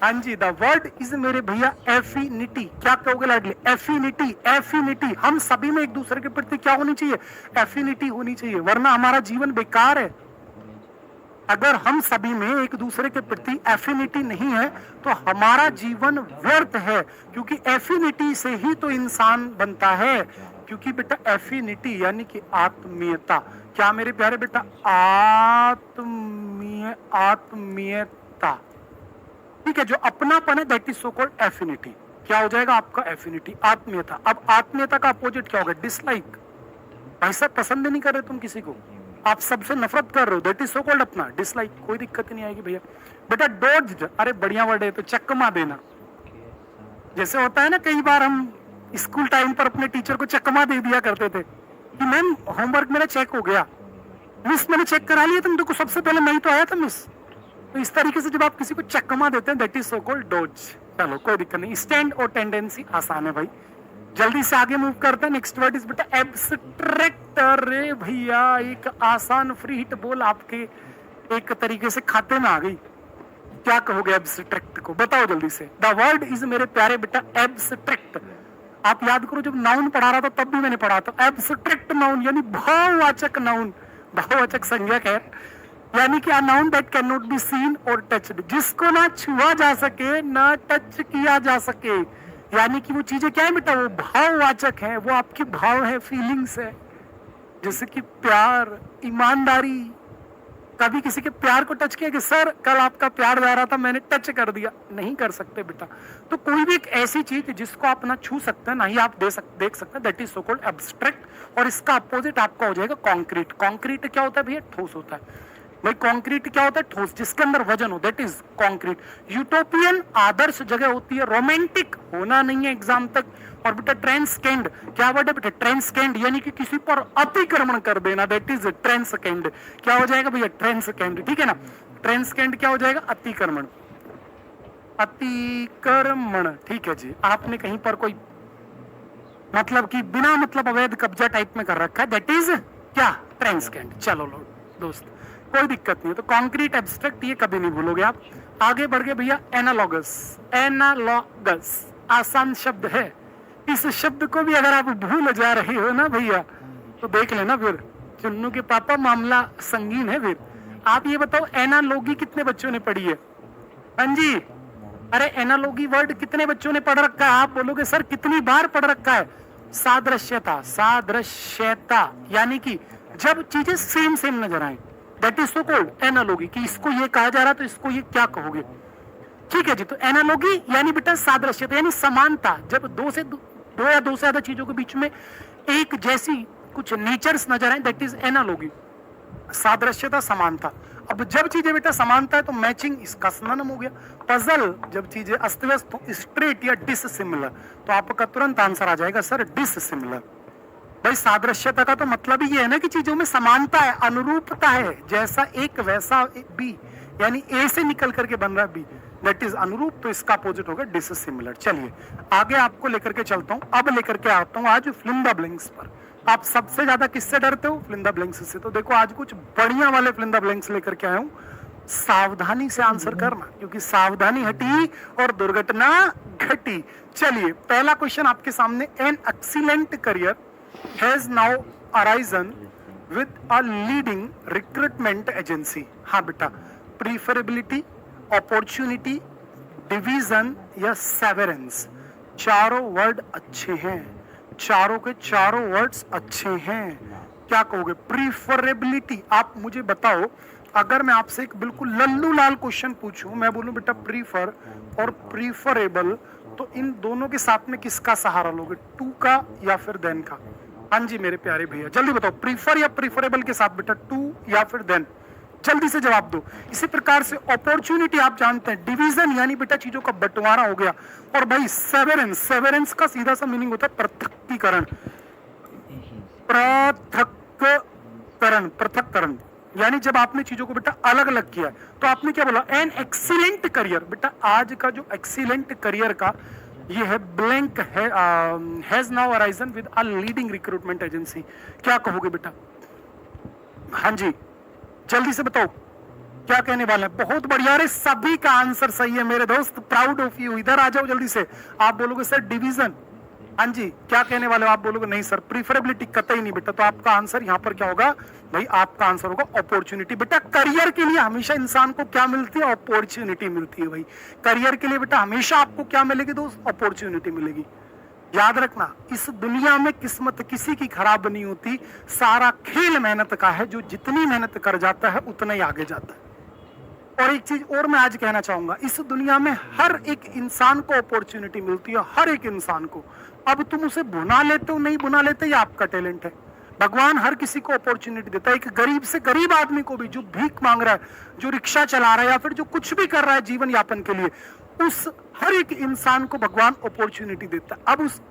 हाँ जी, द वर्ड इज मेरे भैया एफिनिटी। क्या कहोगे लाडले? एफिनिटी। एफिनिटी, हम सभी में एक दूसरे के प्रति क्या होनी चाहिए? एफिनिटी होनी चाहिए, वरना हमारा जीवन बेकार है। अगर हम सभी में एक दूसरे के प्रति एफिनिटी नहीं है तो हमारा जीवन व्यर्थ है, क्योंकि एफिनिटी से ही तो इंसान बनता है। क्योंकि बेटा एफिनिटी यानी कि आत्मीयता। क्या मेरे प्यारे बेटा? आत्मीयता। ठीक है, जो अपनापन है that is so called affinity. क्या हो जाएगा आपका? एफिनिटी, आत्मीयता। अब आत्मीयता का अपोजिट क्या होगा? डिसलाइक। भाई साहब पसंद नहीं कर रहे तुम किसी को, आप सबसे नफरत कर रहे हो, दैट इज सो कॉल्ड अपना डिसलाइक। कोई दिक्कत नहीं आएगी भैया। बेटा डॉज, अरे बढ़िया वर्ड है, तो चकमा देना। जैसे होता है ना, कई बार हम स्कूल टाइम पर अपने टीचर को चकमा दे दिया करते थे कि मैम होमवर्क मेरा चेक हो गया, मिस मैंने चेक करा लिया, तुम तो सबसे पहले मैं ही तो आया था मिस। तो इस तरीके से जब आप किसी को चकमा देते हैं that is so called dodge. चलो कोई दिक्कत नहीं। स्टैंड और टेंडेंसी आसान है भाई, जल्दी से आगे मूव करते हैं। नेक्स्ट वर्ड इज बेटा एब्स्ट्रैक्ट। अरे भैया एक आसान फ्री हिट बोल आपके एक तरीके से खाते में आ गई। क्या कहोगे एब्स्ट्रैक्ट को? बताओ जल्दी से। द वर्ड इज मेरे प्यारे बेटा एब्स्ट्रैक्ट। आप याद करो जब नाउन पढ़ा रहा था तब भी मैंने पढ़ा था एब्स्ट्रैक्ट नाउन यानी भाववाचक नाउन, भाववाचक संज्ञक है, यानी कि noun that can not be seen और टच्ड, जिसको ना छुआ जा सके ना टच किया जा सके। यानी कि वो चीजें क्या है बेटा, वो भाववाचक है, वो आपके भाव है, फीलिंग्स है, जैसे कि प्यार, ईमानदारी। कभी किसी के प्यार को टच किया कि सर कल आपका प्यार जा रहा था मैंने टच कर दिया, नहीं कर सकते बेटा। तो कोई भी एक ऐसी चीज जिसको आप ना छू सकते हैं ना ही आप देख सकते हैं, that is so called abstract. और इसका अपोजिट आपका हो जाएगा कॉन्क्रीट। कॉन्क्रीट क्या होता है भैया, ठोस होता है भाई। कॉन्क्रीट क्या होता है, ठोस, जिसके अंदर वजन हो, दैट इज कॉन्क्रीट। यूटोपियन आदर्श जगह होती है, रोमांटिक होना नहीं है एग्जाम तक। और बेटा ट्रांसकेंड, क्या वर्ड है बेटा, ट्रांसकेंड, यानी कि किसी पर अतिक्रमण कर देना, दैट इज ट्रांसकेंड। क्या हो जाएगा भैया, ट्रांसकेंड, ठीक है ना। ट्रांसकेंड क्या हो जाएगा, अतिक्रमण, अतिक्रमण, ठीक है जी। आपने कहीं पर कोई मतलब कि बिना मतलब अवैध कब्जा टाइप में कर रखा है, दैट इज क्या, ट्रांसकेंड। चलो लो दोस्त, कोई दिक्कत नहीं है। तो कॉन्क्रीट, एब्स्ट्रैक्ट, ये कभी नहीं भूलोगे आप। आगे बढ़ गए भैया, एनालॉगस। एनालॉगस आसान शब्द है, इस शब्द को भी अगर आप भूल जा रहे हो ना भैया तो देख लेना फिर, चुन्नू के पापा मामला संगीन है फिर। आप ये बताओ, एनालॉगी कितने बच्चों ने पढ़ी है? हाँ जी, अरे एनालॉगी वर्ड कितने बच्चों ने पढ़ रखा है? आप बोलोगे सर कितनी बार पढ़ रखा है? सादृश्यता, सादृश्यता यानी कि जब चीजें सेम सेम नजर आए, that is so called analogy. कि इसको ये कहा जा रहा तो इसको ये क्या कहोगे, ठीक है जी। तो एनालॉगी यानी बेटा सादृश्यता, यानी समानता। जब दो या दो से ज्यादा चीजों के बीच में एक जैसी कुछ नेचर्स नजर आए, दैट इज एनालॉगी। सादृश्यता, समानता। अब जब चीजें बेटा समानता है तो मैचिंग, इसका सिनोनिम हो गया। पजल, जब चीजें अस्त व्यस्त हो, स्ट्रेट या डिससिमिलर, तो आपका तुरंत आंसर आ जाएगा सर डिससिमिलर। भाई सादृश्यता का तो मतलब ही ये है ना कि चीजों में समानता है, अनुरूपता है, जैसा एक वैसा बी, यानी ए से निकल करके बन रहा है बी, दैट इज अनुरूप। तो इसका अपोजिट होगा डिससिमिलर। चलिए आगे आपको लेकर के चलता हूं। अब लेकर के आता हूं आज फिल इन द ब्लैंक्स पर। आप सबसे ज्यादा किससे डरते हो? फिल इन द ब्लैंक्स से। तो देखो आज कुछ बढ़िया वाले फिल इन द ब्लैंक्स लेकर के आया हूं, सावधानी से आंसर करना, क्योंकि सावधानी हटी और दुर्घटना घटी। चलिए पहला क्वेश्चन आपके सामने, an excellent career has now arisen with a leading recruitment agency। हाँ बेटा, प्रीफरेबिलिटी, अपॉर्चुनिटी, डिवीजन या सेवरेंस, चारों वर्ड अच्छे हैं, चारों के चारों वर्ड्स अच्छे हैं। क्या कहोगे? प्रीफरेबिलिटी। आप मुझे बताओ, अगर मैं आपसे एक बिल्कुल लल्लू लाल क्वेश्चन पूछूं, मैं बोलूं बेटा प्रीफर और प्रीफरेबल, तो इन दोनों के साथ में किसका सहारा लोगे, टू का या फिर देन का? हाँ जी मेरे प्यारे भैया, जल्दी बताओ, प्रीफर या प्रीफरेबल के साथ बेटा टू या फिर देन, जल्दी से जवाब दो। इसी प्रकार से अपॉर्चुनिटी आप जानते हैं, डिवीजन यानी बेटा चीजों का बंटवारा हो गया, और भाई सेवरेंस, सेवरेंस का सीधा सा मीनिंग होता है पृथक्कीकरण, पृथक्करण, पृथक्करण, यानी जब आपने चीजों को बेटा अलग अलग किया। तो आपने क्या बोला? An excellent career. बेटा आज का जो एक्सीलेंट करियर का ये है ब्लैंक है, has now arisen with a leading recruitment agency. क्या कहोगे बेटा? हाँ जी जल्दी से बताओ क्या कहने वाले हैं। बहुत बढ़िया, रे सभी का आंसर सही है मेरे दोस्त, प्राउड ऑफ यू। इधर आ जाओ जल्दी से। आप बोलोगे सर डिवीजन, हाँ जी क्या कहने वाले हो? आप बोलोगे नहीं सर प्रीफरेबिलिटी, कतई नहीं बेटा। तो आपका आंसर यहाँ पर क्या होगा भाई? आपका आंसर होगा अपॉर्चुनिटी। बेटा करियर के लिए हमेशा इंसान को क्या मिलती है? अपॉर्चुनिटी मिलती है भाई। करियर के लिए बेटा हमेशा आपको क्या मिलेगी दोस्त? अपॉर्चुनिटी मिलेगी। याद रखना, इस दुनिया में किस्मत किसी की खराब नहीं होती, सारा खेल मेहनत का है। जो जितनी मेहनत कर जाता है उतना ही आगे जाता है। और एक चीज और मैं आज कहना चाहूंगा, इस दुनिया में हर एक इंसान को अपॉर्चुनिटी मिलती है, हर एक इंसान को। अब तुम उसे भुना लेते हो नहीं भुना लेते, ये आपका टैलेंट है। भगवान हर किसी को अपॉर्चुनिटी देता है। एक गरीब से गरीब आदमी को भी, जो भीख मांग रहा है, जो रिक्शा चला रहा है, या फिर जो कुछ भी कर रहा है जीवन यापन के लिए, उस हर एक इंसान को भगवान अपॉर्चुनिटी देता है। अब उस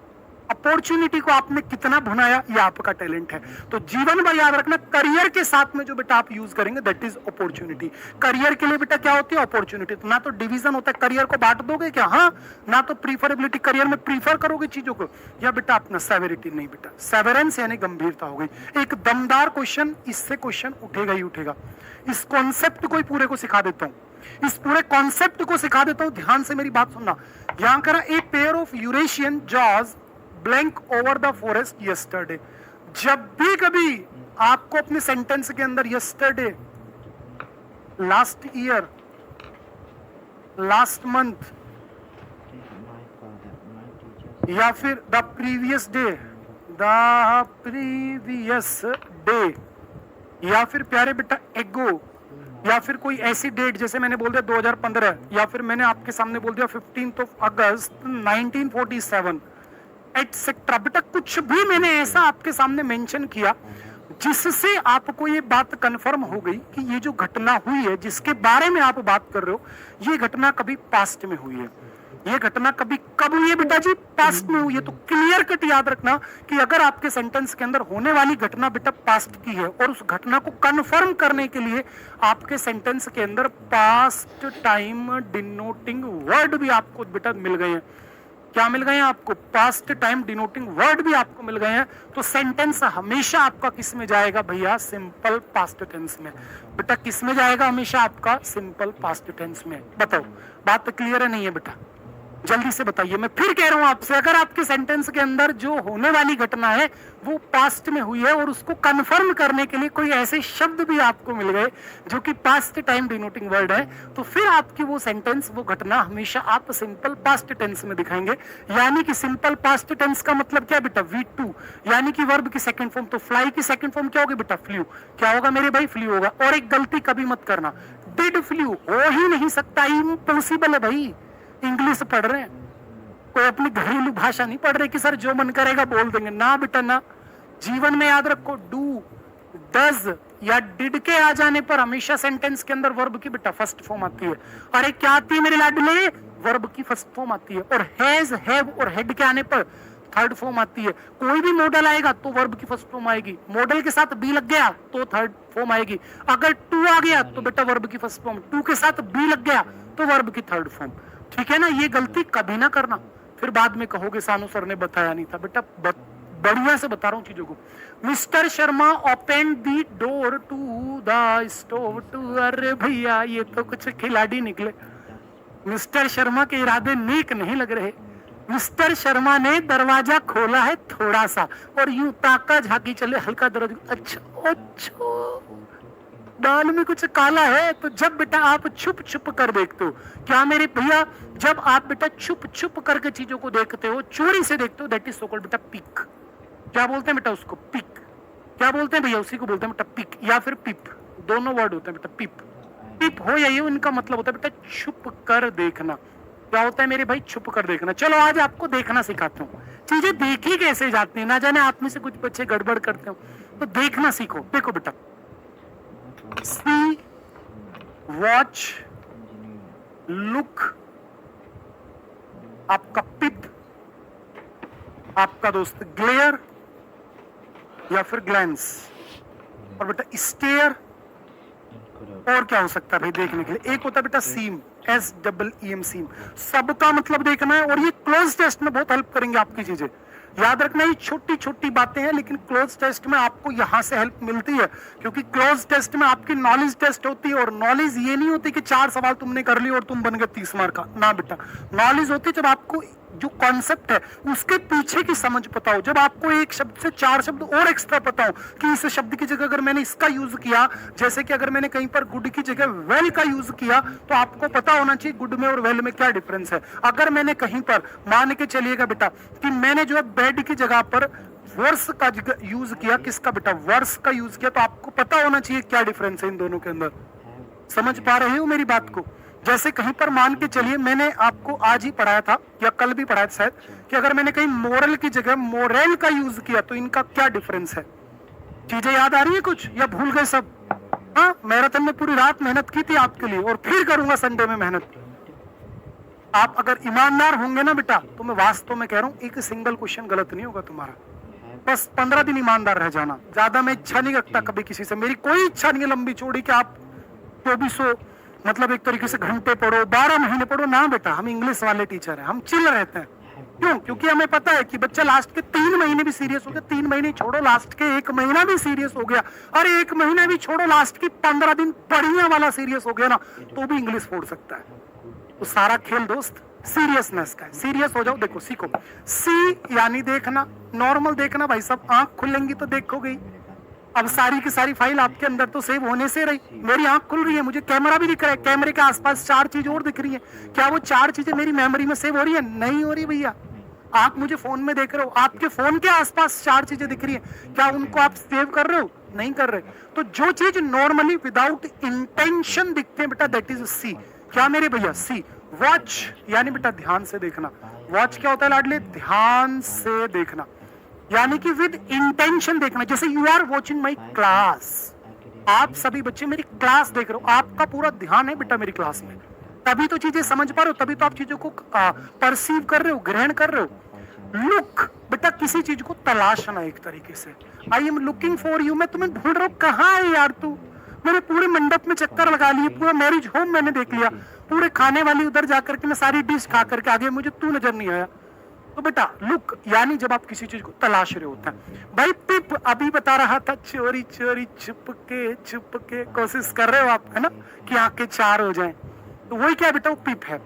अपॉर्चुनिटी को आपने कितना भुनाया, ये आपका टैलेंट है। तो जीवन में याद रखना, करियर के साथ में जो बेटा आप यूज करेंगे दैट इज अपॉर्चुनिटी। करियर के लिए बेटा क्या होती है? अपॉर्चुनिटी। तो ना तो डिवीजन होता है, करियर को बांट दोगे क्या? हाँ। ना तो प्रीफरेबिलिटी, करियर में प्रीफर करोगे चीजों को, या बेटा अपना सेवेरिटी, नहीं बेटा सेवरेंस यानी गंभीरता हो गई। एक दमदार क्वेश्चन, इससे क्वेश्चन उठेगा ही उठेगा। इस कॉन्सेप्ट को ही पूरे को सिखा देता हूं, इस पूरे कॉन्सेप्ट को सिखा देता हूं। ध्यान से मेरी बात सुनना। यहां करा, a pair of Eurasian jaws blank over the forest yesterday. जब भी कभी आपको अपने सेंटेंस के अंदर yesterday, last year, last month, या फिर the previous day, the previous day, या फिर प्यारे बेटा एगो, या फिर कोई ऐसी डेट जैसे मैंने बोल दिया 2015, या फिर मैंने आपके सामने बोल दिया 15 अगस्त 1947 एटसेट्रा। बेटा कुछ भी मैंने ऐसा आपके सामने मेंशन किया जिससे आपको ये बात कंफर्म हो गई कि ये जो घटना हुई है जिसके बारे में आप बात कर रहे हो, ये घटना कभी पास्ट में हुई है। ये घटना कभी कब हुई है बेटा जी? पास्ट में हुई है। तो क्लियर कट याद रखना कि अगर आपके सेंटेंस के अंदर होने वाली घटना बेटा पास्ट की है और उस घटना को कंफर्म करने के लिए आपके सेंटेंस के अंदर पास्ट टाइम डिनोटिंग वर्ड भी आपको बेटा मिल गए हैं। क्या मिल गए हैं आपको? पास्ट टाइम डिनोटिंग वर्ड भी आपको मिल गए हैं। तो सेंटेंस हमेशा आपका किस में जाएगा भैया? सिंपल पास्ट टेंस में। बेटा किस में जाएगा हमेशा आपका? सिंपल पास्ट टेंस में। बताओ बात क्लियर है नहीं है बेटा? जल्दी से बताइए। मैं फिर कह रहा हूं आपसे, अगर आपके सेंटेंस के अंदर जो होने वाली घटना है वो पास्ट में हुई है और उसको कंफर्म करने के लिए कोई ऐसे शब्द भी आपको मिल गए जो कि पास्ट टाइम डिनोटिंग वर्ड है, तो फिर आपकी वो सेंटेंस, वो घटना हमेशा आप सिंपल पास्ट टेंस में दिखाएंगे। यानी कि सिंपल पास्ट टेंस का मतलब क्या बेटा? V2, यानी कि वर्ब की सेकंड फॉर्म। तो फ्लाई की सेकंड फॉर्म क्या होगी बेटा? फ्लू। क्या होगा मेरे भाई? फ्लू होगा। और एक गलती कभी मत करना, डिड फ्लू हो ही नहीं सकता, इम्पॉसिबल है भाई। इंग्लिश पढ़ रहे हैं, कोई अपनी घरेलू भाषा नहीं पढ़ रहे कि सर जो मन करेगा बोल देंगे। ना बेटा ना, जीवन में याद रखो डू, डज या डिड के आ जाने पर हमेशा सेंटेंस के अंदर वर्ब की बेटा फर्स्ट फॉर्म आती है। अरे क्या आती है मेरे लाडले? वर्ब की फर्स्ट फॉर्म आती है। और हैज, हैव और हेड के आने पर थर्ड फॉर्म आती है। कोई भी मॉडल आएगा तो वर्ब की फर्स्ट फॉर्म आएगी। मॉडल के साथ बी लग गया तो थर्ड फॉर्म आएगी। अगर टू आ गया तो बेटा वर्ब की फर्स्ट फॉर्म, टू के साथ बी लग गया तो वर्ब की थर्ड फॉर्म। ठीक है ना? ये गलती कभी ना करना, फिर बाद में कहोगे सानू सर ने बताया नहीं था। बेटा बढ़िया से बता रहा हूं चीजों को। Mister Sharma open the door to the stove too. अरे भैया ये तो कुछ खिलाड़ी निकले। मिस्टर शर्मा के इरादे नेक नहीं लग रहे। मिस्टर शर्मा ने दरवाजा खोला है थोड़ा सा और यूं ताका झाकी चले, हल्का दर्द। अच्छा अच्छा, दाल में कुछ काला है। तो जब बेटा आप छुप छुप कर देखते हो, क्या मेरे भैया, जब आप बेटा छुप छुप करके चीजों को देखते हो, चोरी से देखते हो, दैट इज सो कॉल्ड बेटा पिक। क्या बोलते हैं बेटा उसको? पिक। क्या बोलते हैं भैया? उसी को बोलते हैं बेटा पिक या फिर पिप। दोनों वर्ड होते हैं बेटा, पिप पिप हो या ये, इनका मतलब होता है बेटा छुप कर देखना। क्या होता है मेरे भाई? छुप कर देखना। चलो आज आपको देखना सिखाता हूँ। चीजें देखी कैसे जाती है, ना जाने आप में से कुछ बच्चे गड़बड़ करते हो, तो देखना सीखो। देखो बेटा, see, watch, look, आपका पिप, आपका दोस्त ग्लेयर या फिर ग्लैंस, और बेटा स्टेयर। और क्या हो सकता है भाई देखने के लिए? एक होता है बेटा सीम, SEEM, सीम। सबका मतलब देखना है। और ये क्लोज टेस्ट में बहुत हेल्प करेंगे आपकी चीजें। याद रखना, ये छोटी छोटी बातें हैं लेकिन क्लोज टेस्ट में आपको यहां से हेल्प मिलती है, क्योंकि क्लोज टेस्ट में आपकी नॉलेज टेस्ट होती है। और नॉलेज ये नहीं होती कि 4 सवाल तुमने कर लिए और तुम बन गए 30 मार्क का। ना बेटा, नॉलेज होती है जब आपको जो कॉन्सेप्ट है उसके पीछे की समझ पता हो, जब आपको एक शब्द से 4 शब्द और एक्स्ट्रा पता हो कि इस शब्द की जगह अगर मैंने इसका यूज किया, जैसे कि अगर मैंने कहीं पर गुड की जगह वेल का यूज किया, तो आपको पता होना चाहिए गुड में और वेल में क्या डिफरेंस है। अगर मैंने कहीं पर, मान के चलिएगा बेटा कि मैंने जो है बेड की जगह पर वर्स का यूज किया, किसका बेटा? वर्स का यूज किया, तो आपको पता होना चाहिए क्या डिफरेंस है इन दोनों के अंदर। समझ पा रहे हो मेरी बात को? जैसे कहीं पर मान के चलिए, मैंने आपको आज ही पढ़ाया था या कल भी पढ़ाया था शायद, कि अगर मैंने कहीं मोरल की जगह मोरेल का यूज किया तो इनका क्या डिफरेंस है। चीजें याद आ रही है कुछ या भूल गए सब? हाँ, मैराथन में पूरी रात मेहनत की थी आपके लिए और फिर करूंगा संडे में मेहनत। आप अगर ईमानदार होंगे ना बेटा, तो मैं वास्तव में कह रहा हूं एक सिंगल क्वेश्चन गलत नहीं होगा तुम्हारा। बस 15 दिन ईमानदार रह जाना। ज्यादा मैं इच्छा नहीं रखता कभी किसी से, मेरी कोई इच्छा नहीं है लंबी चौड़ी कि आप 2400 मतलब एक तरीके से घंटे पढ़ो, 12 महीने पढ़ो। ना बेटा, हम इंग्लिश वाले टीचर हैं, हम चिल रहते हैं। क्यों? क्योंकि हमें पता है कि बच्चा लास्ट के 3 महीने भी सीरियस हो गया, 3 महीने छोड़ो, लास्ट के 1 महीना भी सीरियस हो गया, अरे 1 महीना भी छोड़ो, लास्ट की 15 दिन बढ़िया वाला सीरियस हो गया ना, तो भी इंग्लिश फोड़ सकता है। तो सारा खेल दोस्त सीरियसनेस का है। सीरियस हो जाओ, देखो सीखो। सी यानी देखना, नॉर्मल देखना भाई साहब, आंख खुलेंगी तो देखोगे। अब सारी की सारी फाइल आपके अंदर तो सेव होने से रही। मेरी आंख खुल रही है, मुझे कैमरा भी दिख रहा है, कैमरे के आसपास 4 चीज और दिख रही है। क्या वो 4 चीजें मेरी मेमोरी में सेव हो रही है? नहीं हो रही भैया। आप मुझे फोन में देख रहे हो, आपके फोन के आसपास 4 चीजें दिख रही है, क्या उनको आप सेव कर रहे हो? नहीं कर रहे। तो जो चीज नॉर्मली विदाउट इंटेंशन दिखते हैं बेटा, दैट इज सी। क्या मेरे भैया? सी। वॉच यानी बेटा ध्यान से देखना। वॉच क्या होता है लाडले? ध्यान से देखना, यानी कि विद इंटेंशन देखना। जैसे you are watching my class, आप सभी बच्चे मेरी क्लास देख रहे हो, आपका पूरा ध्यान है बेटा मेरी क्लास में, तभी तो चीजें समझ पा रहे हो, तभी तो आप चीजों को परसीव कर रहे हो, ग्रहण कर रहे हो। लुक बेटा किसी चीज को तलाशना एक तरीके से। I am looking for you, मैं तुम्हें ढूंढ रहा हूँ, कहाँ है यार तू? मैंने पूरे मंडप में चक्कर लगा लिए, पूरा मैरिज होम मैंने देख लिया, पूरे खाने वाली उधर जाकर के मैं सारी डिश खा करके आगे, मुझे तू नजर नहीं आया। तो बेटा लुक यानी जब आप किसी चीज को तलाश रहे होते हैं। भाई पिप अभी बता रहा था, चोरी चोरी छुप के कोशिश कर रहे हो आप, है ना, कि आंखें 4 हो जाएं, तो वही क्या बेटा? वो पिप है।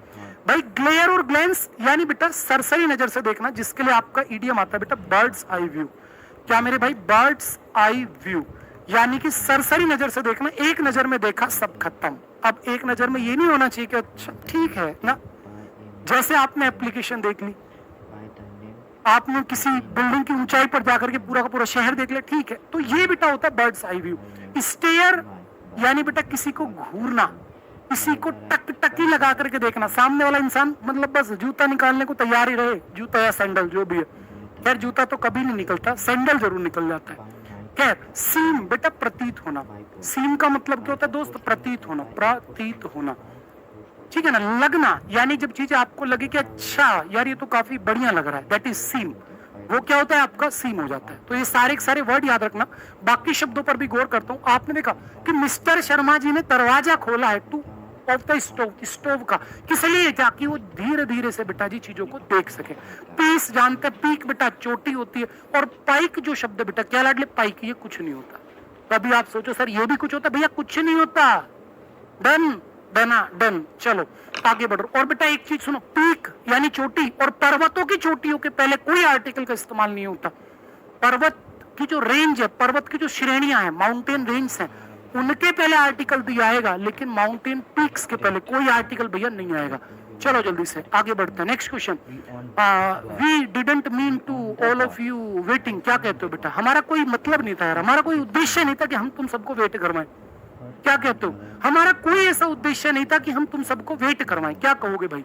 भाई ग्लेयर और ग्लेंस यानी बेटा सरसरी नजर से देखना, जिसके लिए आपका इडियम आता है बेटा बर्ड्स आई व्यू। क्या मेरे भाई? बर्ड्स आई व्यू यानी कि सरसरी नजर से देखना, एक नजर में देखा सब खत्म। अब एक नजर में ये नहीं होना चाहिए कि अच्छा ठीक है ना, जैसे आपने एप्लीकेशन देख ली, आपने किसी बिल्डिंग की ऊंचाई पर जाकर के पूरा का पूरा शहर देख लिया, ठीक है, तो ये बेटा होता है बर्ड्स आई व्यू। स्टेयर यानी बेटा किसी को घूरना, किसी को टकटकी लगा करके देखना, सामने वाला इंसान मतलब बस जूता निकालने को तैयार ही रहे, जूता या सैंडल जो भी है। खैर जूता तो कभी नहीं निकलता, सैंडल जरूर निकल जाता है। खैर सीम बेटा प्रतीत होना। सीम का मतलब क्या होता है दोस्त? प्रतीत होना, प्रतीत होना, ठीक है ना। लगना यानी जब चीजें आपको लगे कि अच्छा यार ये तो काफी बढ़िया लग रहा है, दैट इज सीम। वो क्या होता है? आपका सीम हो जाता है। तो ये सारे के सारे वर्ड याद रखना। बाकी शब्दों पर भी गौर करता हूँ। आपने देखा कि मिस्टर शर्मा जी ने दरवाजा खोला है two of the stove, stove का, किस लिए? ताकि वो धीरे धीरे से बेटा जी चीजों को देख सके। पीस जानते हैं, पीक बेटा चोटी होती है, और पाइक जो शब्द बेटा क्या लाडले? पाइक, ये कुछ नहीं होता। कभी आप सोचो सर ये भी कुछ होता? भैया कुछ नहीं होता। डन डना डन। चलो आगे बढ़ो। और बेटा एक चीज सुनो, पीक यानी चोटी, और पर्वतों की चोटियों के पहले कोई आर्टिकल का इस्तेमाल नहीं होता। पर्वत की जो रेंज है, पर्वत की जो श्रेणियां हैं, माउंटेन रेंज हैं, उनके पहले आर्टिकल भी आएगा, लेकिन माउंटेन पीक्स के पहले कोई आर्टिकल भैया नहीं आएगा। चलो जल्दी से आगे बढ़ते हैं। Next question, we didn't mean to all of you waiting. क्या कहते हो बेटा? हमारा कोई मतलब नहीं था यार, हमारा कोई उद्देश्य नहीं था कि हम तुम सबको वेट करवाएं। क्या कहते हो? हमारा कोई ऐसा उद्देश्य नहीं था कि हम तुम सबको वेट करवाएं। क्या कहोगे भाई?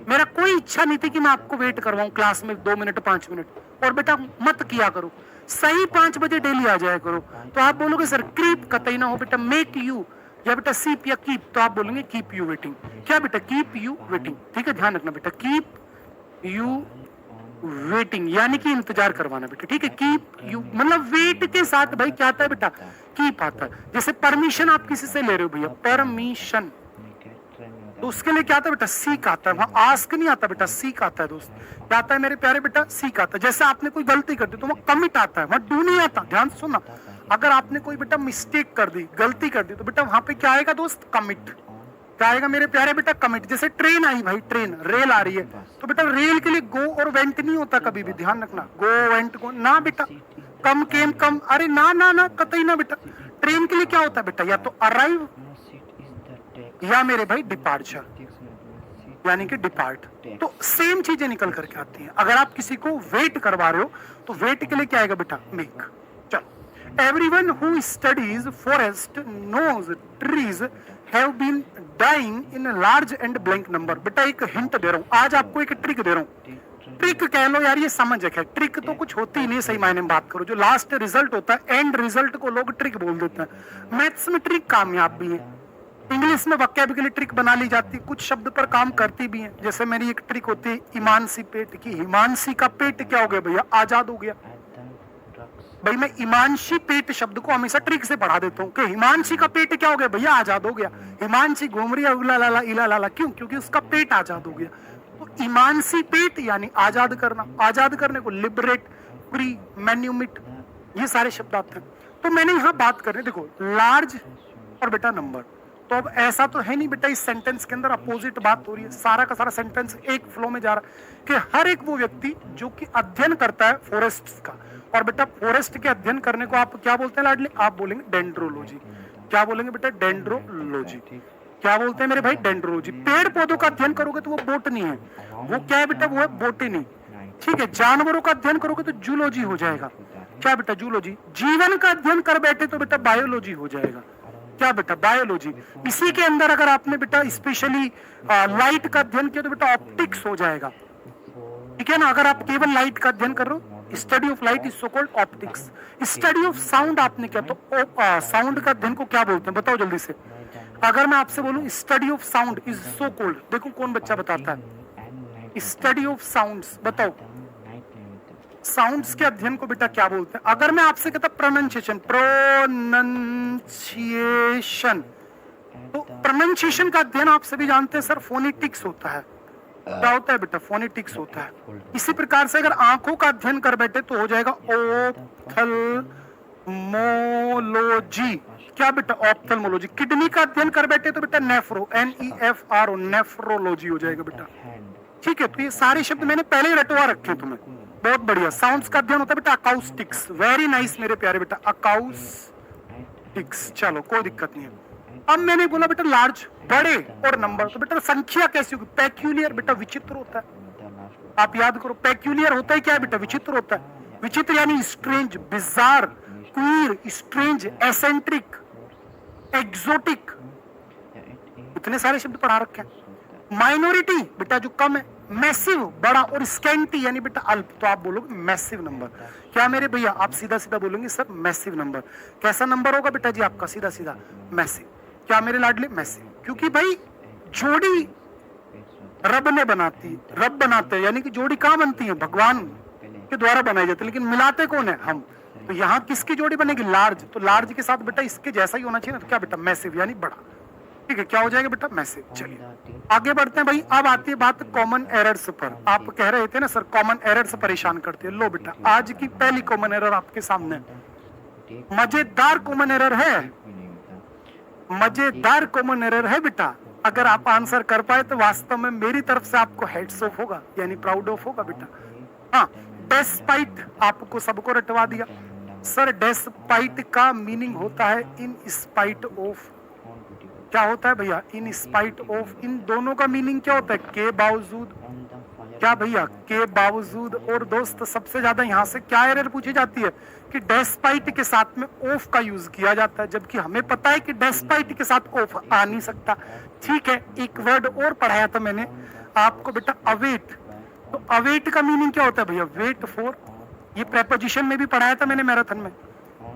मेरा कोई इच्छा नहीं थी कि मैं आपको वेट करवाऊं क्लास में 2 मिनट 5 मिनट। और बेटा मत किया करो, सही 5 बजे डेली आ जाया करो। तो आप बोलोगे सर क्रीप कतई ना हो बेटा, मेक यू या बेटा सीप या कीप, तो आप बोलेंगे कीप यू वेटिंग। क्या बेटा? Keep you waiting. ठीक है, ध्यान रखना बेटा, कीप यू वेटिंग यानी कि इंतजार करवाना बेटा। ठीक है, कीप यू मतलब वेट के साथ भाई क्या आता है बेटा? कीप आता है। जैसे परमिशन आप किसी से ले रहे हो भैया, परमिशन, तो उसके लिए क्या आता है बेटा? सीक आता है। वहां आस्क नहीं आता बेटा, सीक आता है दोस्त। क्या आता है मेरे प्यारे बेटा? सीक आता है। जैसे आपने कोई गलती कर दी तो वहां कमिट आता है, वहां डू नहीं आता। ध्यान से सुनना, अगर आपने कोई बेटा मिस्टेक कर दी, गलती कर दी, तो बेटा वहां पे क्या आएगा दोस्त? कमिट। क्या आएगा मेरे प्यारे बेटा? कमिट। जैसे ट्रेन आई भाई, ट्रेन रेल आ रही है, तो बेटा रेल के लिए गो और वेंट नहीं होता कभी भी, ध्यान रखना। गो वेंट गो ना बेटा, कम केम कम, अरे ना ना ना कतई ना बेटा। ट्रेन के लिए क्या होता है बेटा? या तो अराइव या मेरे भाई डिपार्चर, यानी कि डिपार्ट। तो सेम चीजें निकल करके आती हैं। अगर आप किसी को वेट करवा रहे हो तो वेट के लिए क्या आएगा बेटा? मेक। चलो, everyone who studies forest knows trees have been dying in large and blank number. बेटा एक हिंट दे रहा हूं, आज आपको एक ट्रिक दे रहा हूं। ट्रिक कह लो यार, ये समझ है। ट्रिक तो कुछ होती ही नहीं, सही मायने में बात करो। जो लास्ट रिजल्ट होता है, एंड रिजल्ट को लोग ट्रिक बोल देते हैं। मैथ्स में ट्रिक कामयाब भी है, इंग्लिश में वोकैबुलरी ट्रिक बना ली जाती है, कुछ शब्द पर काम करती भी है। जैसे मेरी एक ट्रिक होती है इमानसी पेट की। हिमांशी का पेट क्या हो गया भैया? आजाद हो गया। भाई मैं इमानशी पेट शब्द को हमेशा ट्रिक से पढ़ा देता हूँ कि हिमांशी का पेट क्या हो गया भैया? आजाद हो गया। हिमांशी घूम रही है उला लाला इला लाला, क्यों? क्योंकि उसका पेट आजाद हो गया। तो इमानसी पेट यानी आजाद करना। आजाद करने को लिबरेट, फ्री, मैन्यूमिट, ये सारे शब्द आते हैं। तो मैंने यहाँ बात कर रही, देखो लार्ज और बेटा नंबर। तो अब ऐसा तो है नहीं बेटा इस सेंटेंस के अंदर अपोजिट बात हो रही है, सारा का सारा सेंटेंस एक फ्लो में जा रहा है कि हर एक वो व्यक्ति जो कि अध्ययन करता है फॉरेस्ट का। और बेटा फॉरेस्ट के अध्ययन करने को आप क्या बोलते हैं लाडले? आप बोलेंगे डेंड्रोलॉजी। क्या बोलेंगे बेटा? डेंड्रोलॉजी। क्या बोलते हैं मेरे भाई? डेंड्रोलॉजी। पेड़ पौधों का अध्ययन करोगे तो वो बोटनी है। वो क्या है बेटा? वो है बोटनी। ठीक है, जानवरों का अध्ययन करोगे तो जूलॉजी हो जाएगा। क्या बेटा? जूलॉजी। जीवन का अध्ययन कर बैठे तो बेटा बायोलॉजी हो जाएगा। क्या बेटा? बायोलॉजी। इसी के अंदर अगर आपने बेटा स्पेशली लाइट का अध्ययन किया तो बेटा ऑप्टिक्स हो जाएगा। ठीक है ना, अगर आप केवल लाइट का अध्ययन कर रहे हो, study of light is so called optics. Study of sound आपने किया तो साउंड का अध्ययन को क्या बोलते हैं बताओ जल्दी से। अगर मैं आपसे बोलूं study of sound is so called, देखो कौन बच्चा बताता है, स्टडी ऑफ साउंड्स, बताओ साउंड्स के अध्ययन को बेटा क्या बोलते हैं। अगर मैं आपसे कहता प्रोनाउंसिएशन, प्रोनाउंसिएशन, तो प्रोनाउंसिएशन का अध्ययन आप सभी जानते हैं सर फोनेटिक्स होता है। क्या होता है बेटा? फोनेटिक्स होता है। इसी प्रकार से अगर आंखों का अध्ययन कर बैठे तो हो जाएगा ऑप्थेल्मोलॉजी। क्या बेटा? ऑप्थेल्मोलॉजी। किडनी का अध्ययन कर बैठे तो बेटा नेफ्रो, NEFRO, नेफ्रोलॉजी हो जाएगा बेटा। ठीक है, तो ये सारे शब्द मैंने पहले ही रटवा रखे हैं तुम्हें। बहुत बढ़िया। साउंड्स का अध्ययन होता है बेटा अकाउस्टिक्स। वेरी नाइस मेरे प्यारे बेटा, अकाउस्टिक्स। चलो कोई दिक्कत नहीं है। अब मैंने बोला बेटा लार्ज, बड़े और नंबर, तो बेटा संख्या कैसी होगी? पेक्यूलियर बेटा विचित्र होता है। आप याद करो, पेक्यूलियर होता है क्या है बेटा? विचित्र होता है। विचित्र यानी strange, bizarre, queer, strange, eccentric, exotic, इतने सारे शब्द पढ़ा रखे हैं। माइनॉरिटी बेटा जो कम है, मैसिव बड़ा, और स्कैंटी यानी बेटा अल्प, तो आप बोलोगे मैसिव नंबर। क्या मेरे भैया? आप सीधा सीधा बोलेंगे सर मैसिव नंबर। कैसा नंबर होगा बेटा जी आपका? सीधा सीधा मैसिव। क्या मेरे लाडले? मैसिव। क्योंकि भाई जोड़ी रब ने बनाती, रब बनाते हैं, यानी कि जोड़ी कहाँ बनती है? भगवान के द्वारा बनाई जाती है, लेकिन मिलाते कौन है? हम। तो यहाँ किसकी जोड़ी बनेगी? लार्ज। तो लार्ज के साथ बेटा इसके जैसा ही होना चाहिए ना, तो क्या बेटा? मैसिव यानी बड़ा। ठीक है, क्या हो जाएगा बेटा? मैसिव। चलिए आगे बढ़ते हैं भाई। अब आती है बात कॉमन एरर्स पर। आप कह रहे थे ना सर कॉमन एरर से परेशान करते हैं। लो बेटा, आज की पहली कॉमन एरर आपके सामने। मजेदार कॉमन एरर है, मजेदार कॉमन एरर है बेटा। अगर आप आंसर कर पाए तो वास्तव में मेरी तरफ से आपको हेड्स ऑफ होगा, यानी प्राउड ऑफ होगा बेटा। हाँ, डेस्पाइट आपको सबको रटवा दिया सर। डेस्पाइट का मीनिंग होता है इन स्पाइट ऑफ। क्या होता है भैया? In spite of. इन दोनों का मीनिंग क्या होता है? के बावजूद। क्या भैया? के बावजूद। और दोस्त सबसे ज्यादा यहाँ से क्या एरर पूछी जाती है कि डेस्पाइट के साथ में ऑफ का यूज किया जाता है, जबकि हमें पता है कि डेस्पाइट के साथ ऑफ आ नहीं सकता। ठीक है, एक वर्ड और पढ़ाया था मैंने आपको बेटा, अवेट। तो अवेट का मीनिंग क्या होता है भैया? Wait for. ये प्रेपोजिशन में भी पढ़ाया था मैंने मैराथन में।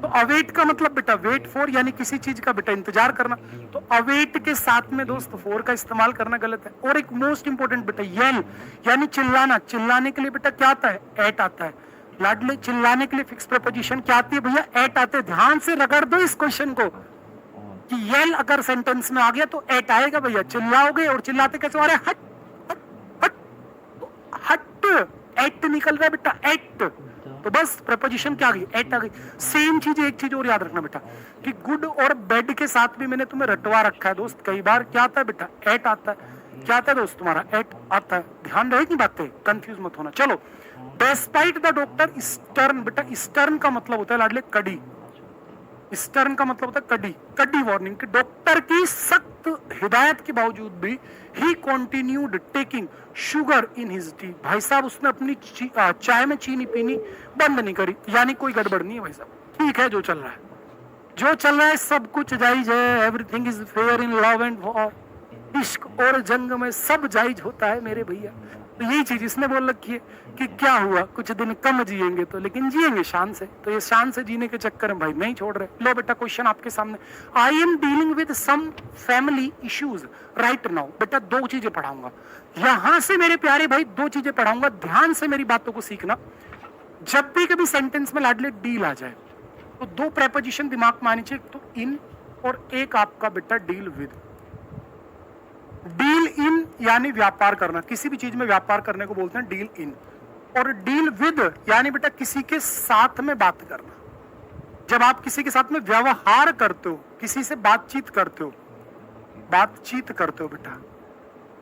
तो अवेट का मतलब बेटा वेट फॉर, यानी किसी चीज का बेटा इंतजार करना। तो अवेट के साथ में दोस्त फॉर का इस्तेमाल करना गलत है। और एक मोस्ट इंपोर्टेंट बेटा येल, यानी चिल्लाना। चिल्लाने के लिए बेटा क्या आता है? एट आता है। लाडले, चिल्लाने के लिए फिक्स प्रेपोजिशन क्या आती है भैया? एट आते हैं। ध्यान से रगड़ दो इस क्वेश्चन को कि येल अगर सेंटेंस में आ गया तो एट आएगा भैया। चिल्लाओगे और चिल्लाते कैसे? अरे हट हट हट, हट, एट निकल रहा है बेटा, एट। तो बस प्रपोजिशन क्या आ गई? एट आ गई। सेम चीज, एक चीज और याद रखना बेटा कि गुड और बेड के साथ भी मैंने तुम्हें रटवा रखा है दोस्त कई बार। क्या आता है बेटा? एट आता है। क्या आता है दोस्त तुम्हारा? एट आता है। ध्यान रहेगी बातें, कंफ्यूज मत होना। चलो, डेस्पाइट द डॉक्टर स्टर्न। बेटा स्टर्न का मतलब होता है लाडले कड़ी। स्टर्न का मतलब होता है कड़ी, कड़ी वार्निंग कि डॉक्टर की सख्त हिदायत के बावजूद भी ही continued taking sugar in his T. भाई साहब उसने अपनी चाय में चीनी पीनी बंद नहीं करी, यानी कोई गड़बड़ नहीं है भाई साहब। ठीक है, जो चल रहा है, जो चल रहा है सब कुछ जायज है। Everything is fair in love and war. इश्क और जंग में सब जायज होता है मेरे भैया। तो यही चीज इसने बोल रखी है कि क्या हुआ, कुछ दिन कम जिएंगे तो, लेकिन जिएंगे शान से। तो ये शान से जीने के चक्कर में भाई नहीं छोड़ रहे। लो बेटा क्वेश्चन आपके सामने। I am dealing with some family issues right now. बेटा दो चीजें पढ़ाऊंगा यहां से मेरे प्यारे भाई, दो चीजें पढ़ाऊंगा। ध्यान से मेरी बातों को सीखना। जब भी कभी सेंटेंस में लाडले डील आ जाए तो दो प्रेपोजिशन दिमाग में आनी चाहिए, तो इन और एक आपका बेटा डील विद। डील इन यानी व्यापार करना, किसी भी चीज में व्यापार करने को बोलते हैं डील इन। और डील विद यानी बेटा किसी के साथ में बात करना। जब आप किसी के साथ में व्यवहार करते हो, किसी से बातचीत करते हो, बातचीत करते हो बेटा,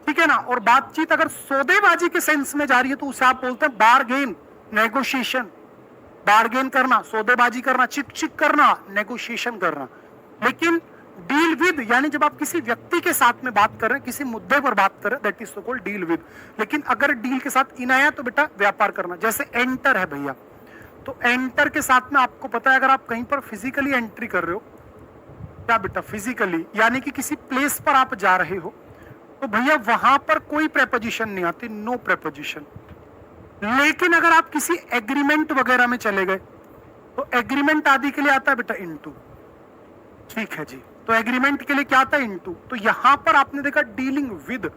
ठीक है ना। और बातचीत अगर सौदेबाजी के सेंस में जा रही है तो उसे आप बोलते हैं बार्गेन, नेगोशिएशन। बार्गेन करना, सौदेबाजी करना, चिक चिक करना, नेगोशिएशन करना। लेकिन डील विद यानी जब आप किसी व्यक्ति के साथ में बात कर रहे हैं, किसी मुद्दे पर बात कर रहे हैं, that is so called deal with. लेकिन अगर डील के साथ इन आया तो बेटा व्यापार करना। जैसे एंटर है भैया, तो एंटर के साथ में आपको पता है अगर आप कहीं पर फिजिकली एंट्री कर रहे हो, क्या बेटा फिजिकली यानी कि किसी प्लेस पर आप जा रहे हो, तो भैया वहां पर कोई प्रेपोजिशन नहीं आती, नो प्रेपोजिशन। लेकिन अगर आप किसी एग्रीमेंट वगैरह में चले गए तो एग्रीमेंट आदि के लिए आता है बेटा इनटू। ठीक है जी, तो एग्रीमेंट के लिए क्या आता है इनटू। तो यहां पर आपने देखा डीलिंग विद,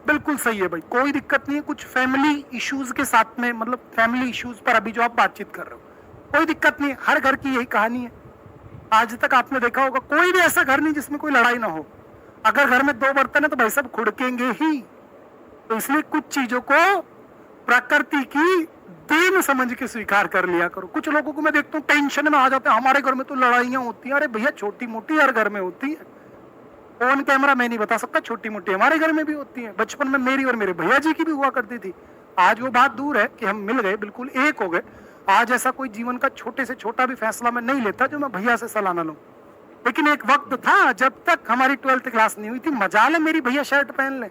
बिल्कुल सही है भाई, कोई दिक्कत नहीं है। कुछ फैमिली इश्यूज के साथ में, मतलब फैमिली इश्यूज पर अभी जो आप बातचीत कर रहे हो, कोई दिक्कत नहीं है। हर घर की यही कहानी है, आज तक आपने देखा होगा कोई भी ऐसा घर नहीं जिसमें कोई लड़ाई ना हो। अगर घर में 2 बर्तन है तो भाई सब खुड़केंगे ही। तो इसलिए कुछ चीजों को प्रकृति की देन समझ के स्वीकार कर लिया करो। कुछ लोगों को मैं देखता हूँ टेंशन में आ जाते हैं, हमारे घर में तो लड़ाइयां होती हैं। अरे भैया छोटी मोटी हर घर में होती है। ऑन कैमरा मैं नहीं बता सकता, छोटी मोटी हमारे घर में भी होती है। बचपन में मेरी और मेरे भैया जी की भी हुआ करती थी। आज वो बात दूर है कि हम मिल गए, बिल्कुल एक हो गए। आज ऐसा कोई जीवन का छोटे से छोटा भी फैसला मैं नहीं लेता जो मैं भैया से सलाह न लूं। लेकिन एक वक्त था जब तक हमारी 12th क्लास नहीं हुई थी, मजाल है मेरी भैया शर्ट पहन ले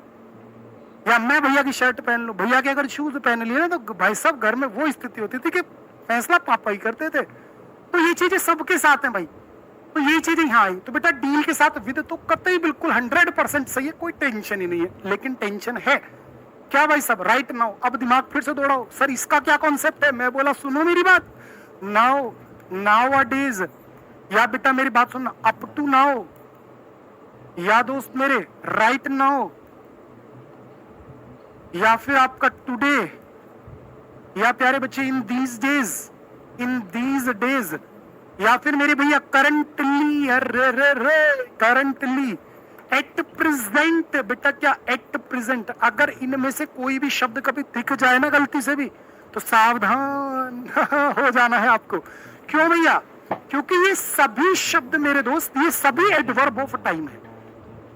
या मैं भैया की शर्ट पहन लूं। भैया के अगर शूज पहन लिए ना तो भाई साहब घर में वो स्थिति होती थी कि फैसला पापा ही करते थे। तो ये चीजें सबके साथ हैं भाई, तो ये चीजें यहाँ आई। तो बेटा डील के साथ विद तो कतई बिल्कुल 100% सही है, कोई टेंशन ही नहीं है। लेकिन टेंशन है क्या भाई साहब, राइट नाउ। अब दिमाग फिर से दौड़ाओ, सर इसका क्या कॉन्सेप्ट है। मैं बोला सुनो मेरी बात, नाउ, नाउ अ डेज, या बेटा मेरी बात सुनना, अप टू नाउ, या दोस्त मेरे राइट नाउ, या फिर आपका टुडे, या प्यारे बच्चे in these days, in these days, या फिर मेरे भैया करंटली, करंटली, एट प्रेजेंट। बेटा क्या एट प्रेजेंट, अगर इनमें से कोई भी शब्द कभी दिख जाए ना गलती से भी तो सावधान हो जाना है आपको। क्यों भैया, क्योंकि ये सभी शब्द मेरे दोस्त, ये सभी एडवर्ब ऑफ टाइम है।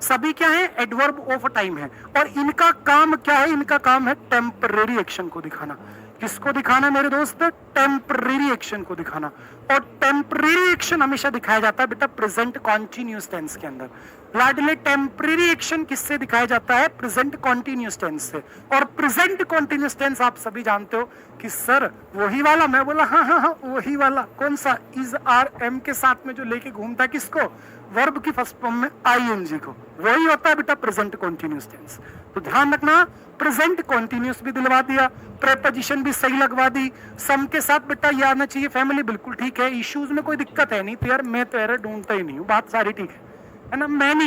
सभी क्या है, एडवर्ब ऑफ टाइम है। और इनका काम क्या है, इनका काम है टेम्परेरी एक्शन को दिखाना। किसको दिखाना मेरे दोस्त, टेम्परेरी एक्शन को दिखाना। और टेम्परेरी एक्शन हमेशा दिखाया जाता है बेटा प्रेजेंट कॉन्टिन्यूअस टेंस के अंदर। लाडले टेम्परेरी एक्शन किससे दिखाया जाता है, प्रेजेंट कॉन्टिन्यूअस टेंस से। और प्रेजेंट कॉन्टिन्यूअस टेंस आप सभी जानते हो कि सर वही वाला। मैं बोला हाँ हाँ हाँ वही वाला। कौन सा, इज आर एम के साथ में जो लेके घूमता है किसको, वर्ब की फर्स्ट फॉर्म में आईएनजी को, वही होता है बेटा प्रेजेंट कॉन्टिन्यूअस टेंस। तो ध्यान रखना, प्रेजेंट कॉन्टिन्यूअस भी दिलवा दिया, प्रेपोजिशन भी सही लगवा दी, सम के साथ बेटा ये आना चाहिए, फैमिली बिल्कुल ठीक है, इश्यूज में कोई दिक्कत है नहीं। तो यार मैं तो एरर ढूंढता ही नहीं हूँ, बात सारी ठीक है ना। मैं नहीं